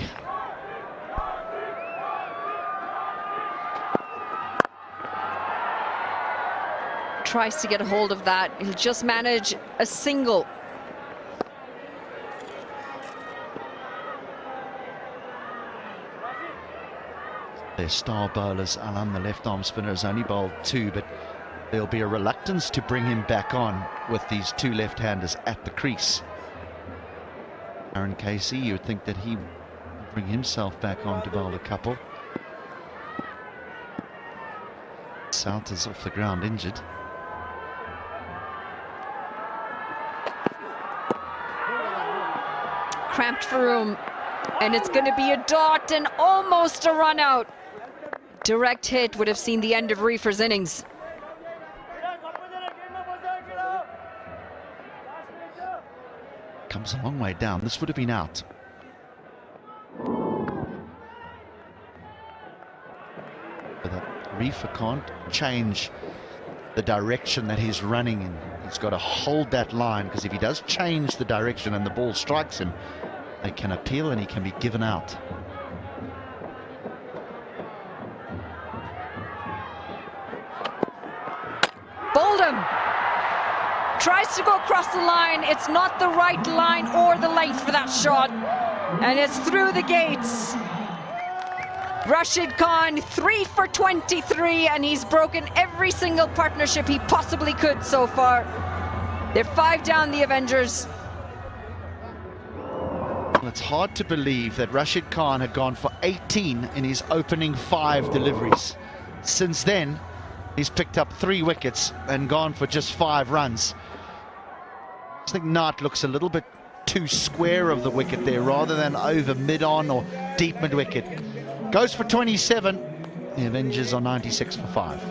Tries to get a hold of that. He'll just manage a single. Their star bowlers, Alam, the left-arm spinner, has only bowled 2, but there'll be a reluctance to bring him back on with these 2 left-handers at the crease. Aaron Casey, you would think that he would bring himself back on to bowl a couple. South is off the ground injured. Cramped for room, and it's going to be a dot and almost a run out. Direct hit would have seen the end of Reefer's innings. Comes a long way down. This would have been out. But that Reefer can't change the direction that he's running in. He's got to hold that line, because if he does change the direction and the ball strikes him, they can appeal and he can be given out. Bowled him. Tries to go across the line. It's not the right line or the length for that shot. And it's through the gates. Rashid Khan, 3 for 23, and he's broken every single partnership he possibly could so far. They're 5 down, the Avengers. It's hard to believe that Rashid Khan had gone for 18 in his opening 5 deliveries. Since then, he's picked up 3 wickets and gone for just 5 runs. I think Nat looks a little bit too square of the wicket there, rather than over mid-on or deep mid-wicket. Goes for 27. The Avengers are 96 for 5.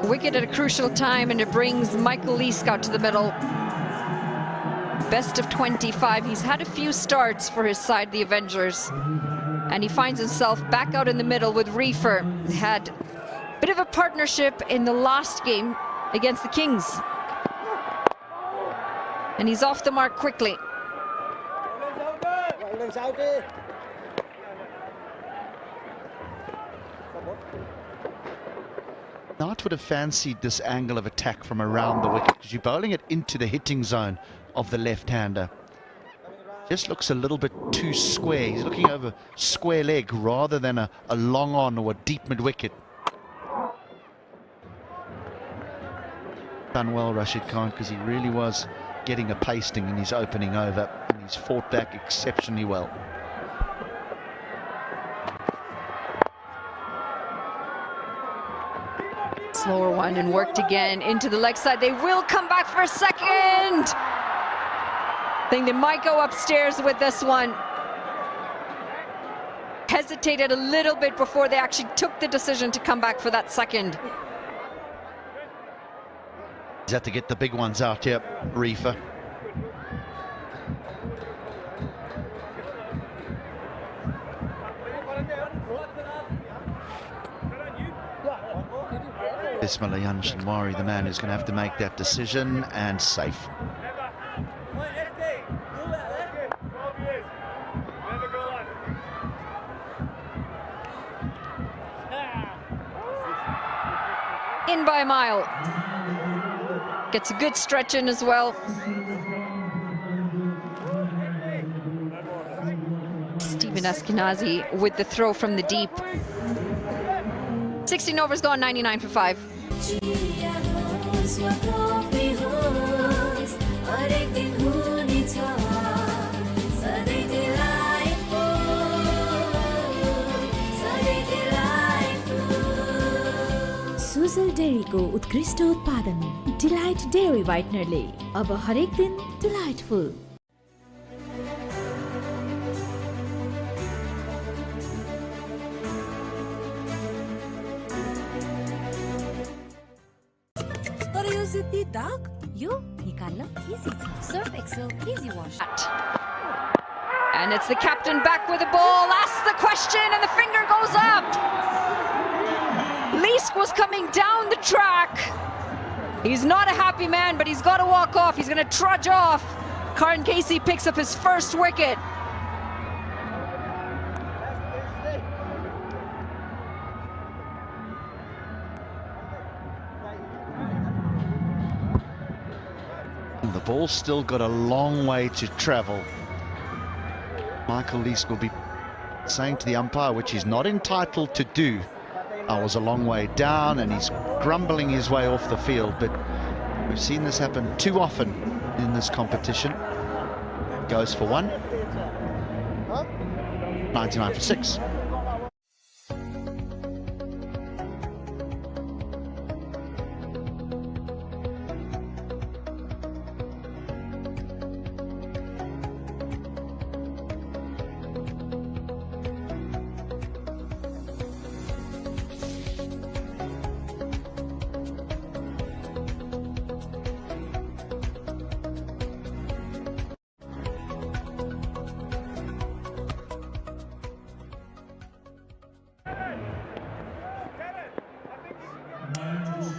Wicket at a crucial time, and it brings Michael Leask out to the middle. Best of 25. He's had a few starts for his side, the Avengers, and he finds himself back out in the middle with Reefer. They had a bit of a partnership in the last game against the Kings, and he's off the mark quickly. Nat would have fancied this angle of attack from around the wicket, because you're bowling it into the hitting zone of the left-hander. Just looks a little bit too square. He's looking over square leg rather than a long on or a deep mid-wicket. Done well, Rashid Khan, because he really was getting a pasting in his opening over, and he's fought back exceptionally well. Slower one and worked again into the leg side. They will come back for a second. I think they might go upstairs with this one. Hesitated a little bit before they actually took the decision to come back for that second. He's had to get the big ones out here, Reefer. Bismillah Shanwari, the man who's going to have to make that decision, and safe. In by a mile. Gets a good stretch in as well. Stephen Ashkenazi with the throw from the deep. 16 overs gone, 99 for 5. Sujal डेयरीको उत्कृष्ट उत्पादन delight dairy व्हाइटनरले अब हरेक दिन delightful. तर यो सिद्धि दाग यो निकाल्न easy छ। Surf Excel easy wash. And it's the captain back with the ball, asks the question, and the finger goes up. Leask was coming down the track. He's not a happy man, but he's got to walk off. He's going to trudge off. Karan Casey picks up his first wicket. The ball's still got a long way to travel. Michael Leask will be saying to the umpire, which he's not entitled to do, I was a long way down, and he's grumbling his way off the field. But we've seen this happen too often in this competition. Goes for one. 99 for 6.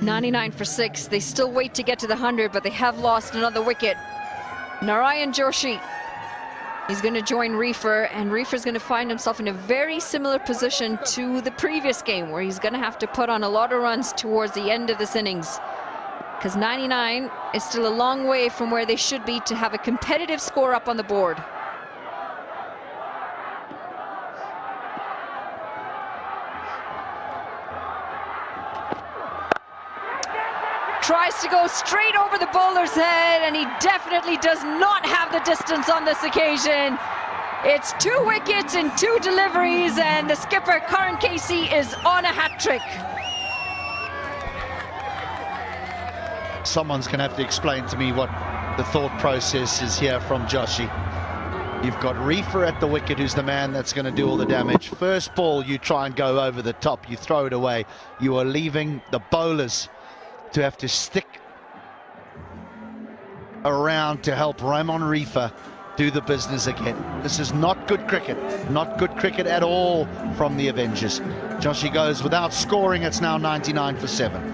.99 for 6. They still wait to get to the 100, but they have lost another wicket. Narayan Joshi, he's going to join Reefer, and Reefer's going to find himself in a very similar position to the previous game, where he's going to have to put on a lot of runs towards the end of this innings, because 99 is still a long way from where they should be to have a competitive score up on the board. Tries to go straight over the bowler's head, and he definitely does not have the distance on this occasion. It's 2 wickets in 2 deliveries, and the skipper, Karan Casey, is on a hat-trick. Someone's going to have to explain to me what the thought process is here from Joshi. You've got Reefer at the wicket, who's the man that's going to do all the damage. First ball, you try and go over the top, you throw it away. You are leaving the bowlers to have to stick around to help Ramon Reefer do the business again. This is not good cricket. Not good cricket at all from the Avengers. Joshi goes without scoring. It's now 99 for 7.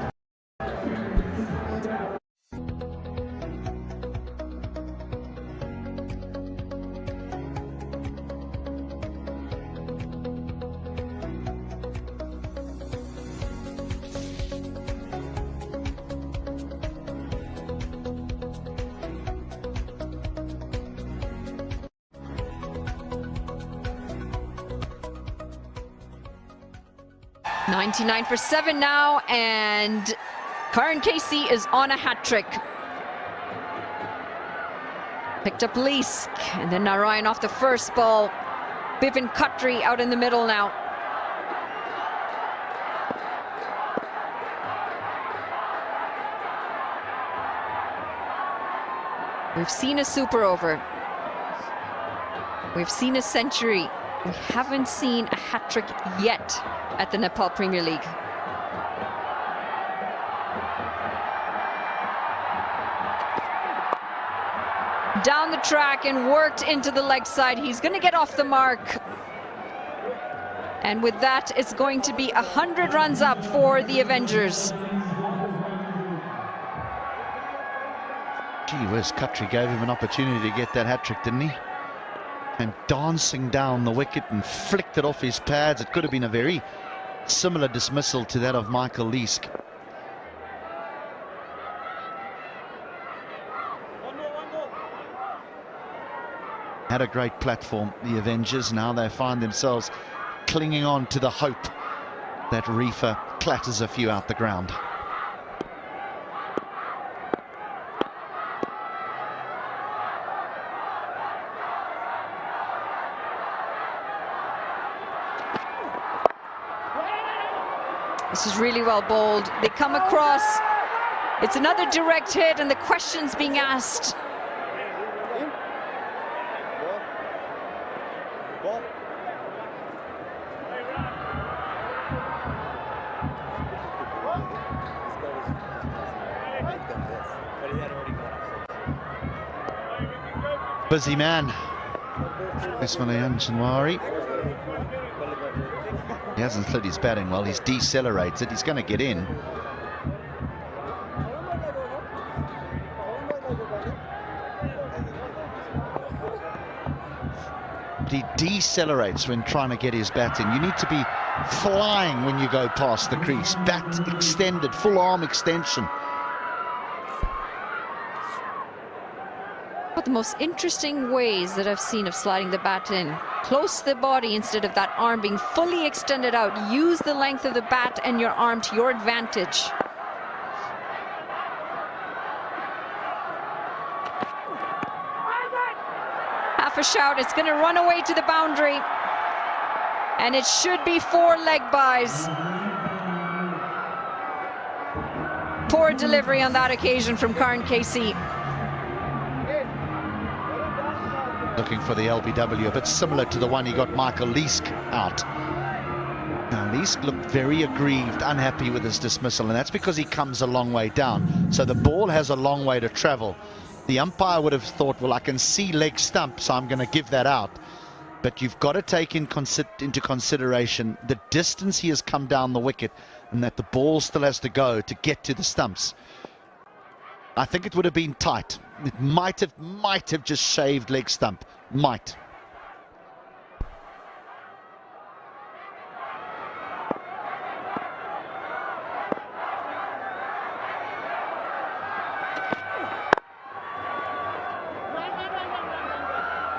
99 for 7 now, and Karan Casey is on a hat-trick. Picked up Leask, and then Narayan off the first ball. Bipin Khatri out in the middle now. We've seen a super over. We've seen a century. We haven't seen a hat-trick yet at the Nepal Premier League. Down the track and worked into the leg side. He's going to get off the mark. And with that, it's going to be 100 runs up for the Avengers. Gee whiz, Khatri gave him an opportunity to get that hat-trick, didn't he? And dancing down the wicket and flicked it off his pads. It could have been a very similar dismissal to that of Michael Leask. Had a great platform, the Avengers. Now they find themselves clinging on to the hope that Reefer clatters a few out the ground. This is really well bowled. They come across. It's another direct hit, and the questions being asked. Busy man, Ismailan Shanwari. He hasn't slid his batting well, he's decelerated, he's going to get in. He decelerates when trying to get his bat in. You need to be flying when you go past the crease. Bat extended, full arm extension. One of the most interesting ways that I've seen of sliding the bat in. Close to the body instead of that arm being fully extended out. Use the length of the bat and your arm to your advantage. Half a shout, it's going to run away to the boundary. And it should be 4 leg byes. Poor delivery on that occasion from Karan Casey. Looking for the LBW, a bit similar to the one he got Michael Leask out. Now, Leask looked very aggrieved, unhappy with his dismissal, and that's because he comes a long way down. So the ball has a long way to travel. The umpire would have thought, well, I can see leg stump, so I'm going to give that out. But you've got to take into consideration the distance he has come down the wicket and that the ball still has to go to get to the stumps. I think it would have been tight. It might have just shaved leg stump. Might.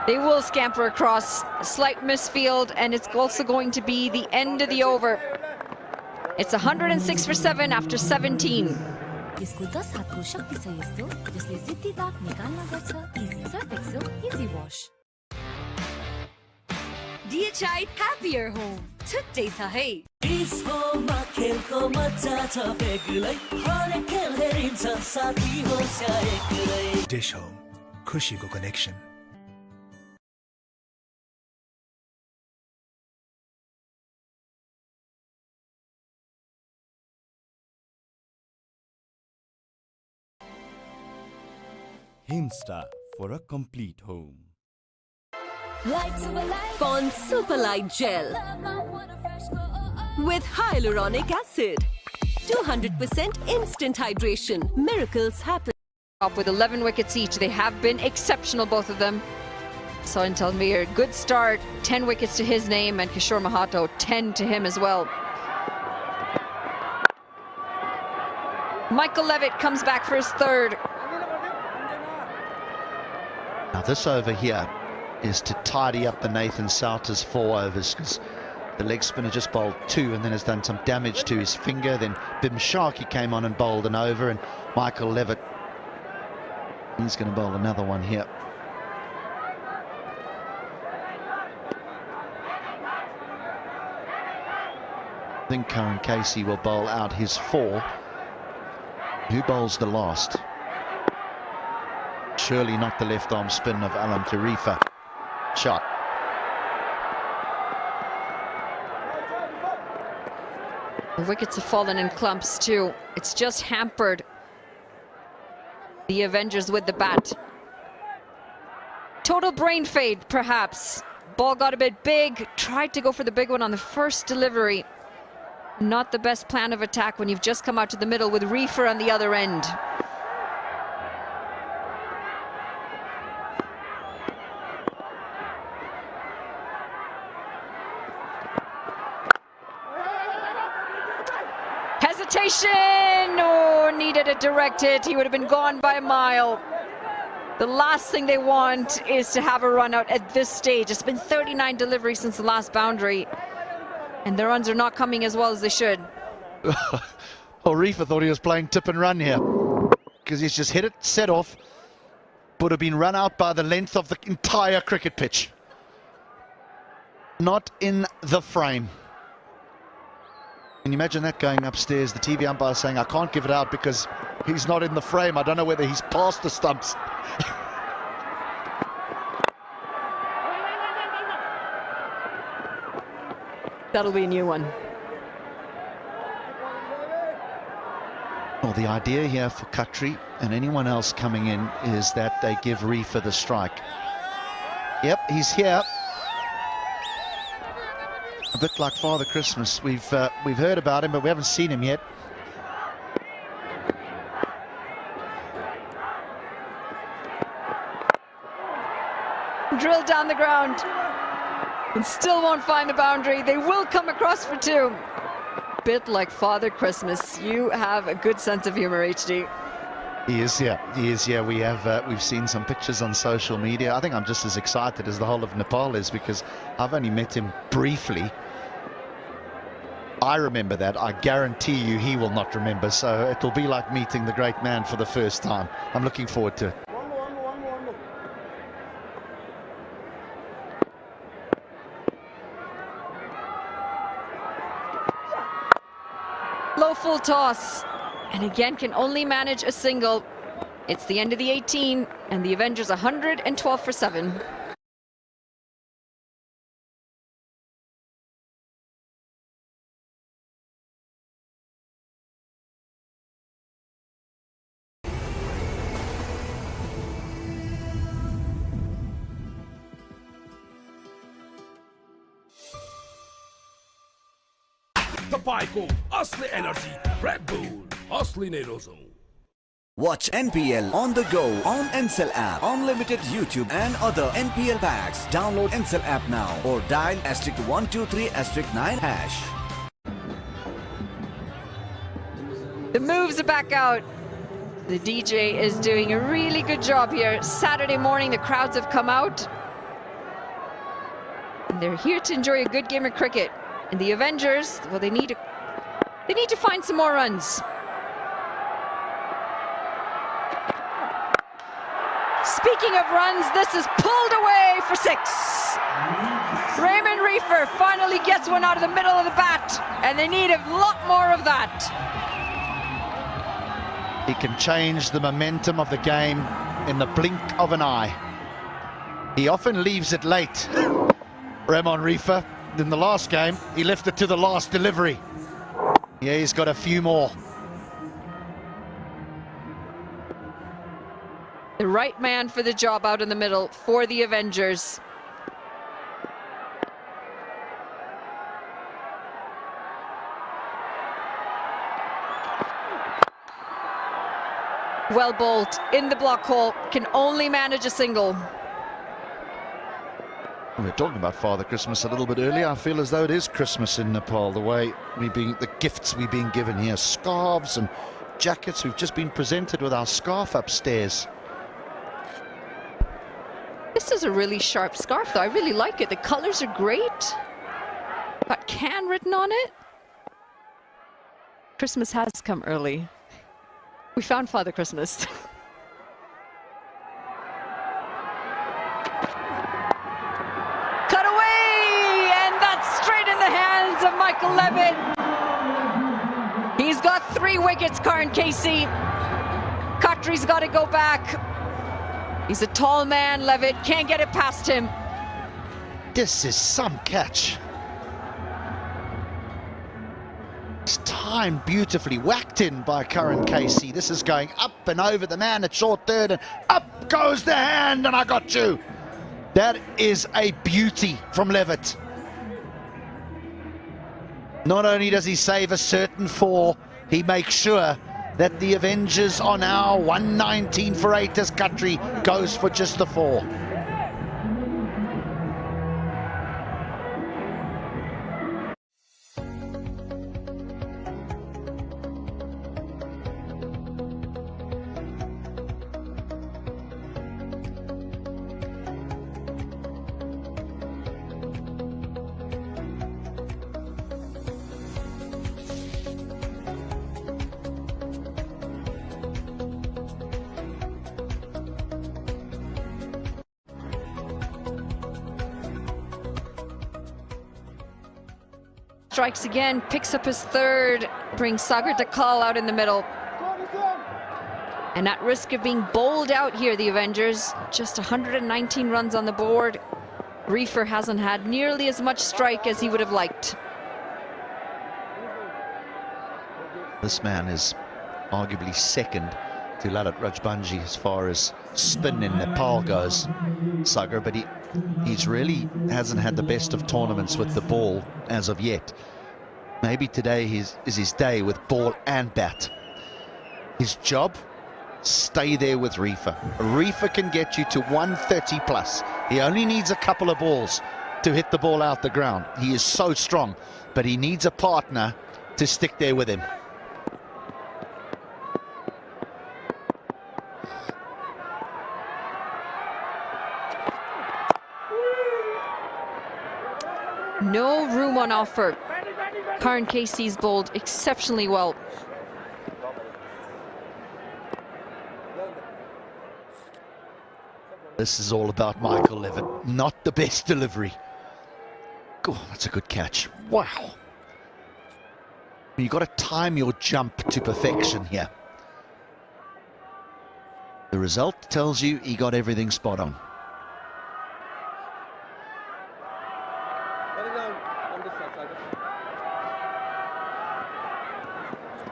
They will scamper across. A slight misfield, and it's also going to be the end of the over. It's 106 for 7 after 17. यसको 10 हातको शक्ति छ यस्तो जसले जिद्दी दाग निकाल्न गर्छ easy Surf Excel easy wash DHI Happier Home छुट्टै छ है इस होममा खेलको मजा छ बेग्लै हरेक खेल हेरिन्छ साथी होस् या एक्लै Dish Home, खुशीको connection. Himstar for a complete home. Pond Super Light Gel with hyaluronic acid. 200% instant hydration. Miracles happen. Up with 11 wickets each. They have been exceptional, both of them. Soin Talmir, good start. 10 wickets to his name, and Kishore Mahato, 10 to him as well. Michael Levitt comes back for his third. Now this over here is to tidy up the Nathan Souters 4 overs, because The leg spinner just bowled 2 and then has done some damage to his finger. Then Bim Sharkey came on and bowled an over, and Michael Levitt, he's going to bowl another one here. I think Curran Casey will bowl out his 4. Who bowls the last? Surely not the left arm spin of Alam Tarifa. Shot. The wickets have fallen in clumps too. It's just hampered the Avengers with the bat. Total brain fade, perhaps. Ball got a bit big, tried to go for the big one on the first delivery. Not the best plan of attack when you've just come out to the middle with Reefer on the other end. Hesitation! Oh, needed a direct hit. He would have been gone by a mile. The last thing they want is to have a run out at this stage. It's been 39 deliveries since the last boundary, and the runs are not coming as well as they should. Oh, Reefer thought he was playing tip and run here, because he's just hit it, set off, would have been run out by the length of the entire cricket pitch. Not in the frame. Can you imagine that going upstairs? The TV umpire saying, I can't give it out because he's not in the frame. I don't know whether he's past the stumps. That'll be a new one. Well, the idea here for Khatri and anyone else coming in is that they give Reefer the strike. Yep, he's here. A bit like Father Christmas. We've heard about him, but we haven't seen him yet. Drilled down the ground and still won't find the boundary. They will come across for 2. Bit like Father Christmas. You have a good sense of humor, HD. He is here. He is here. We've seen some pictures on social media. I think I'm just as excited as the whole of Nepal is, because I've only met him briefly. I remember that. I guarantee you he will not remember. So it'll be like meeting the great man for the first time. I'm looking forward to it. Low full toss, and again can only manage a single. It's the end of the 18, and the Avengers 112 for 7. Tapayko, Asli Energy, Red Bull, Asli Nerozo. Watch NPL on the go on Ncell app, unlimited YouTube and other NPL packs. Download Ncell app now or dial *123*9#. The moves are back out. The DJ is doing a really good job here. Saturday morning, the crowds have come out, and they're here to enjoy a good game of cricket. And the Avengers, well, they need to find some more runs. Speaking of runs, this is pulled away for 6. Raymond Reefer finally gets one out of the middle of the bat, and they need a lot more of that. He can change the momentum of the game in the blink of an eye. He often leaves it late. Raymond Reefer, in the last game, he left it to the last delivery. Yeah, he's got a few more. The right man for the job out in the middle for the Avengers. Well bowled in the block hole, can only manage a single. We were talking about Father Christmas a little bit earlier. I feel as though it is Christmas in Nepal, the way the gifts we're being given here. Scarves and jackets. We've just been presented with our scarf upstairs. This is a really sharp scarf, though. I really like it. The colors are great. got can written on it. Christmas has come early. We found Father Christmas. Cut away! And that's straight in the hands of Michael Levitt. He's got 3 wickets, Karan Casey. Khatri's got to go back. He's a tall man, Levitt. Can't get it past him. This is some catch. It's timed beautifully, whacked in by Karan Casey. This is going up and over the man at short third, and up goes the hand, and I got you. That is a beauty from Levitt. Not only does he save a certain 4, he makes sure that the Avengers are now 119 for 8 as Khatri goes for just the 4. Strikes again, picks up his 3rd, brings Sagar Dakal out in the middle. And at risk of being bowled out here, the Avengers, just 119 runs on the board. Reefer hasn't had nearly as much strike as he would have liked. This man is arguably second to Lalit Rajbanji as far as spin in Nepal goes, Sagar, but he's really hasn't had the best of tournaments with the ball as of yet. Maybe today is his day with ball and bat. His job, stay there with Reefer. Reefer can get you to 130 plus. He only needs a couple of balls to hit the ball out the ground. He is so strong, but he needs a partner to stick there with him. No room on offer. Karan Casey's bowled exceptionally well. This is all about Michael Levitt. Not the best delivery. Oh, that's a good catch. Wow. You've got to time your jump to perfection here. The result tells you he got everything spot on.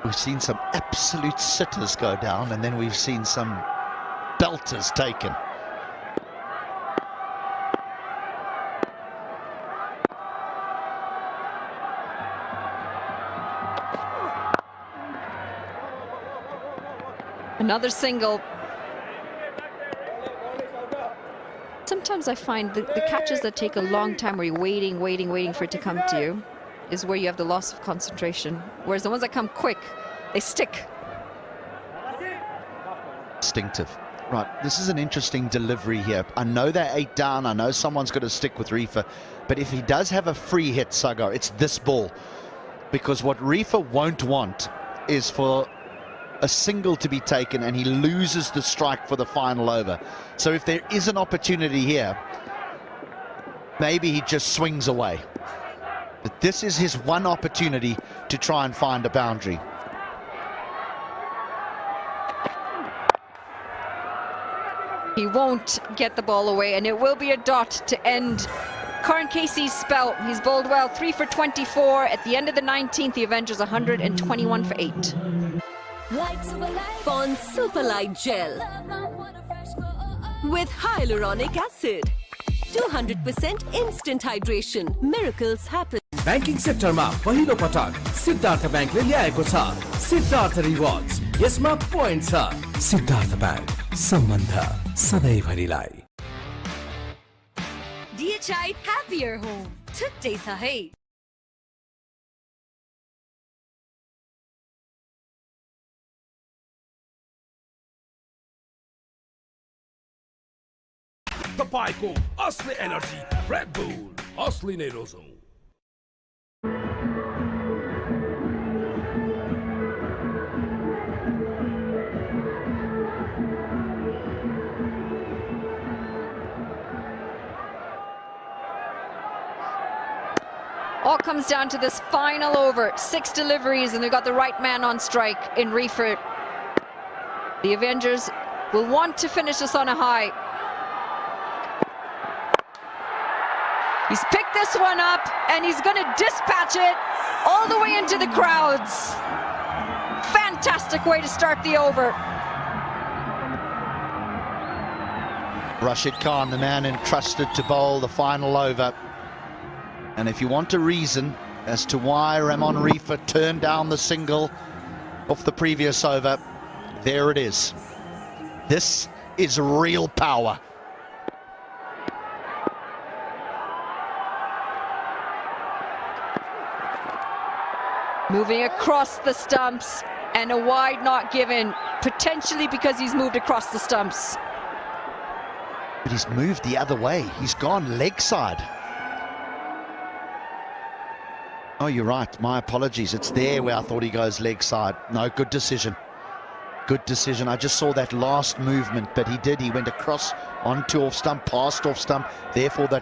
We've seen some absolute sitters go down, and then we've seen some belters taken. Another single. Sometimes I find the catches that take a long time where you're waiting for it to come to you is where you have the loss of concentration. Whereas the ones that come quick, they stick. Instinctive. Right, this is an interesting delivery here. I know they're 8 down. I know someone's got to stick with Reefer. But if he does have a free hit, Sagar, it's this ball. Because what Reefer won't want is for a single to be taken and he loses the strike for the final over. So if there is an opportunity here, maybe he just swings away. But this is his one opportunity to try and find a boundary. He won't get the ball away, and it will be a dot to end Karan Casey's spell. He's bowled well, 3 for 24. At the end of the 19th, the Avengers 121 for 8. Pond Super Light Gel with hyaluronic acid. 200% instant hydration. Miracles happen. Banking सेक्टरमा पहिलो पटक सिद्धार्थ ब्याङ्कले ल्याएको छ Siddharth rewards यसमा point छ Siddharth bank सम्बन्ध सधैँभरिलाई DHI Happier Home 특대사 해 तपाईँको असली एनर्जी रेड बुल असली नै रोजौं All comes down to this final over. 6 deliveries, and they've got the right man on strike in Reefert. The Avengers will want to finish this on a high. He's picked this one up, and he's going to dispatch it all the way into the crowds. Fantastic way to start the over. Rashid Khan, the man entrusted to bowl the final over. And if you want a reason as to why Ramon Reefert turned down the single off the previous over, there it is. This is real power. Moving across the stumps, and a wide not given, potentially because he's moved across the stumps. But he's moved the other way. He's gone leg side. Oh, you're right. My apologies. It's there where I thought he goes leg side. No, good decision. Good decision. I just saw that last movement, but he did. He went across onto off stump, past off stump. Therefore, that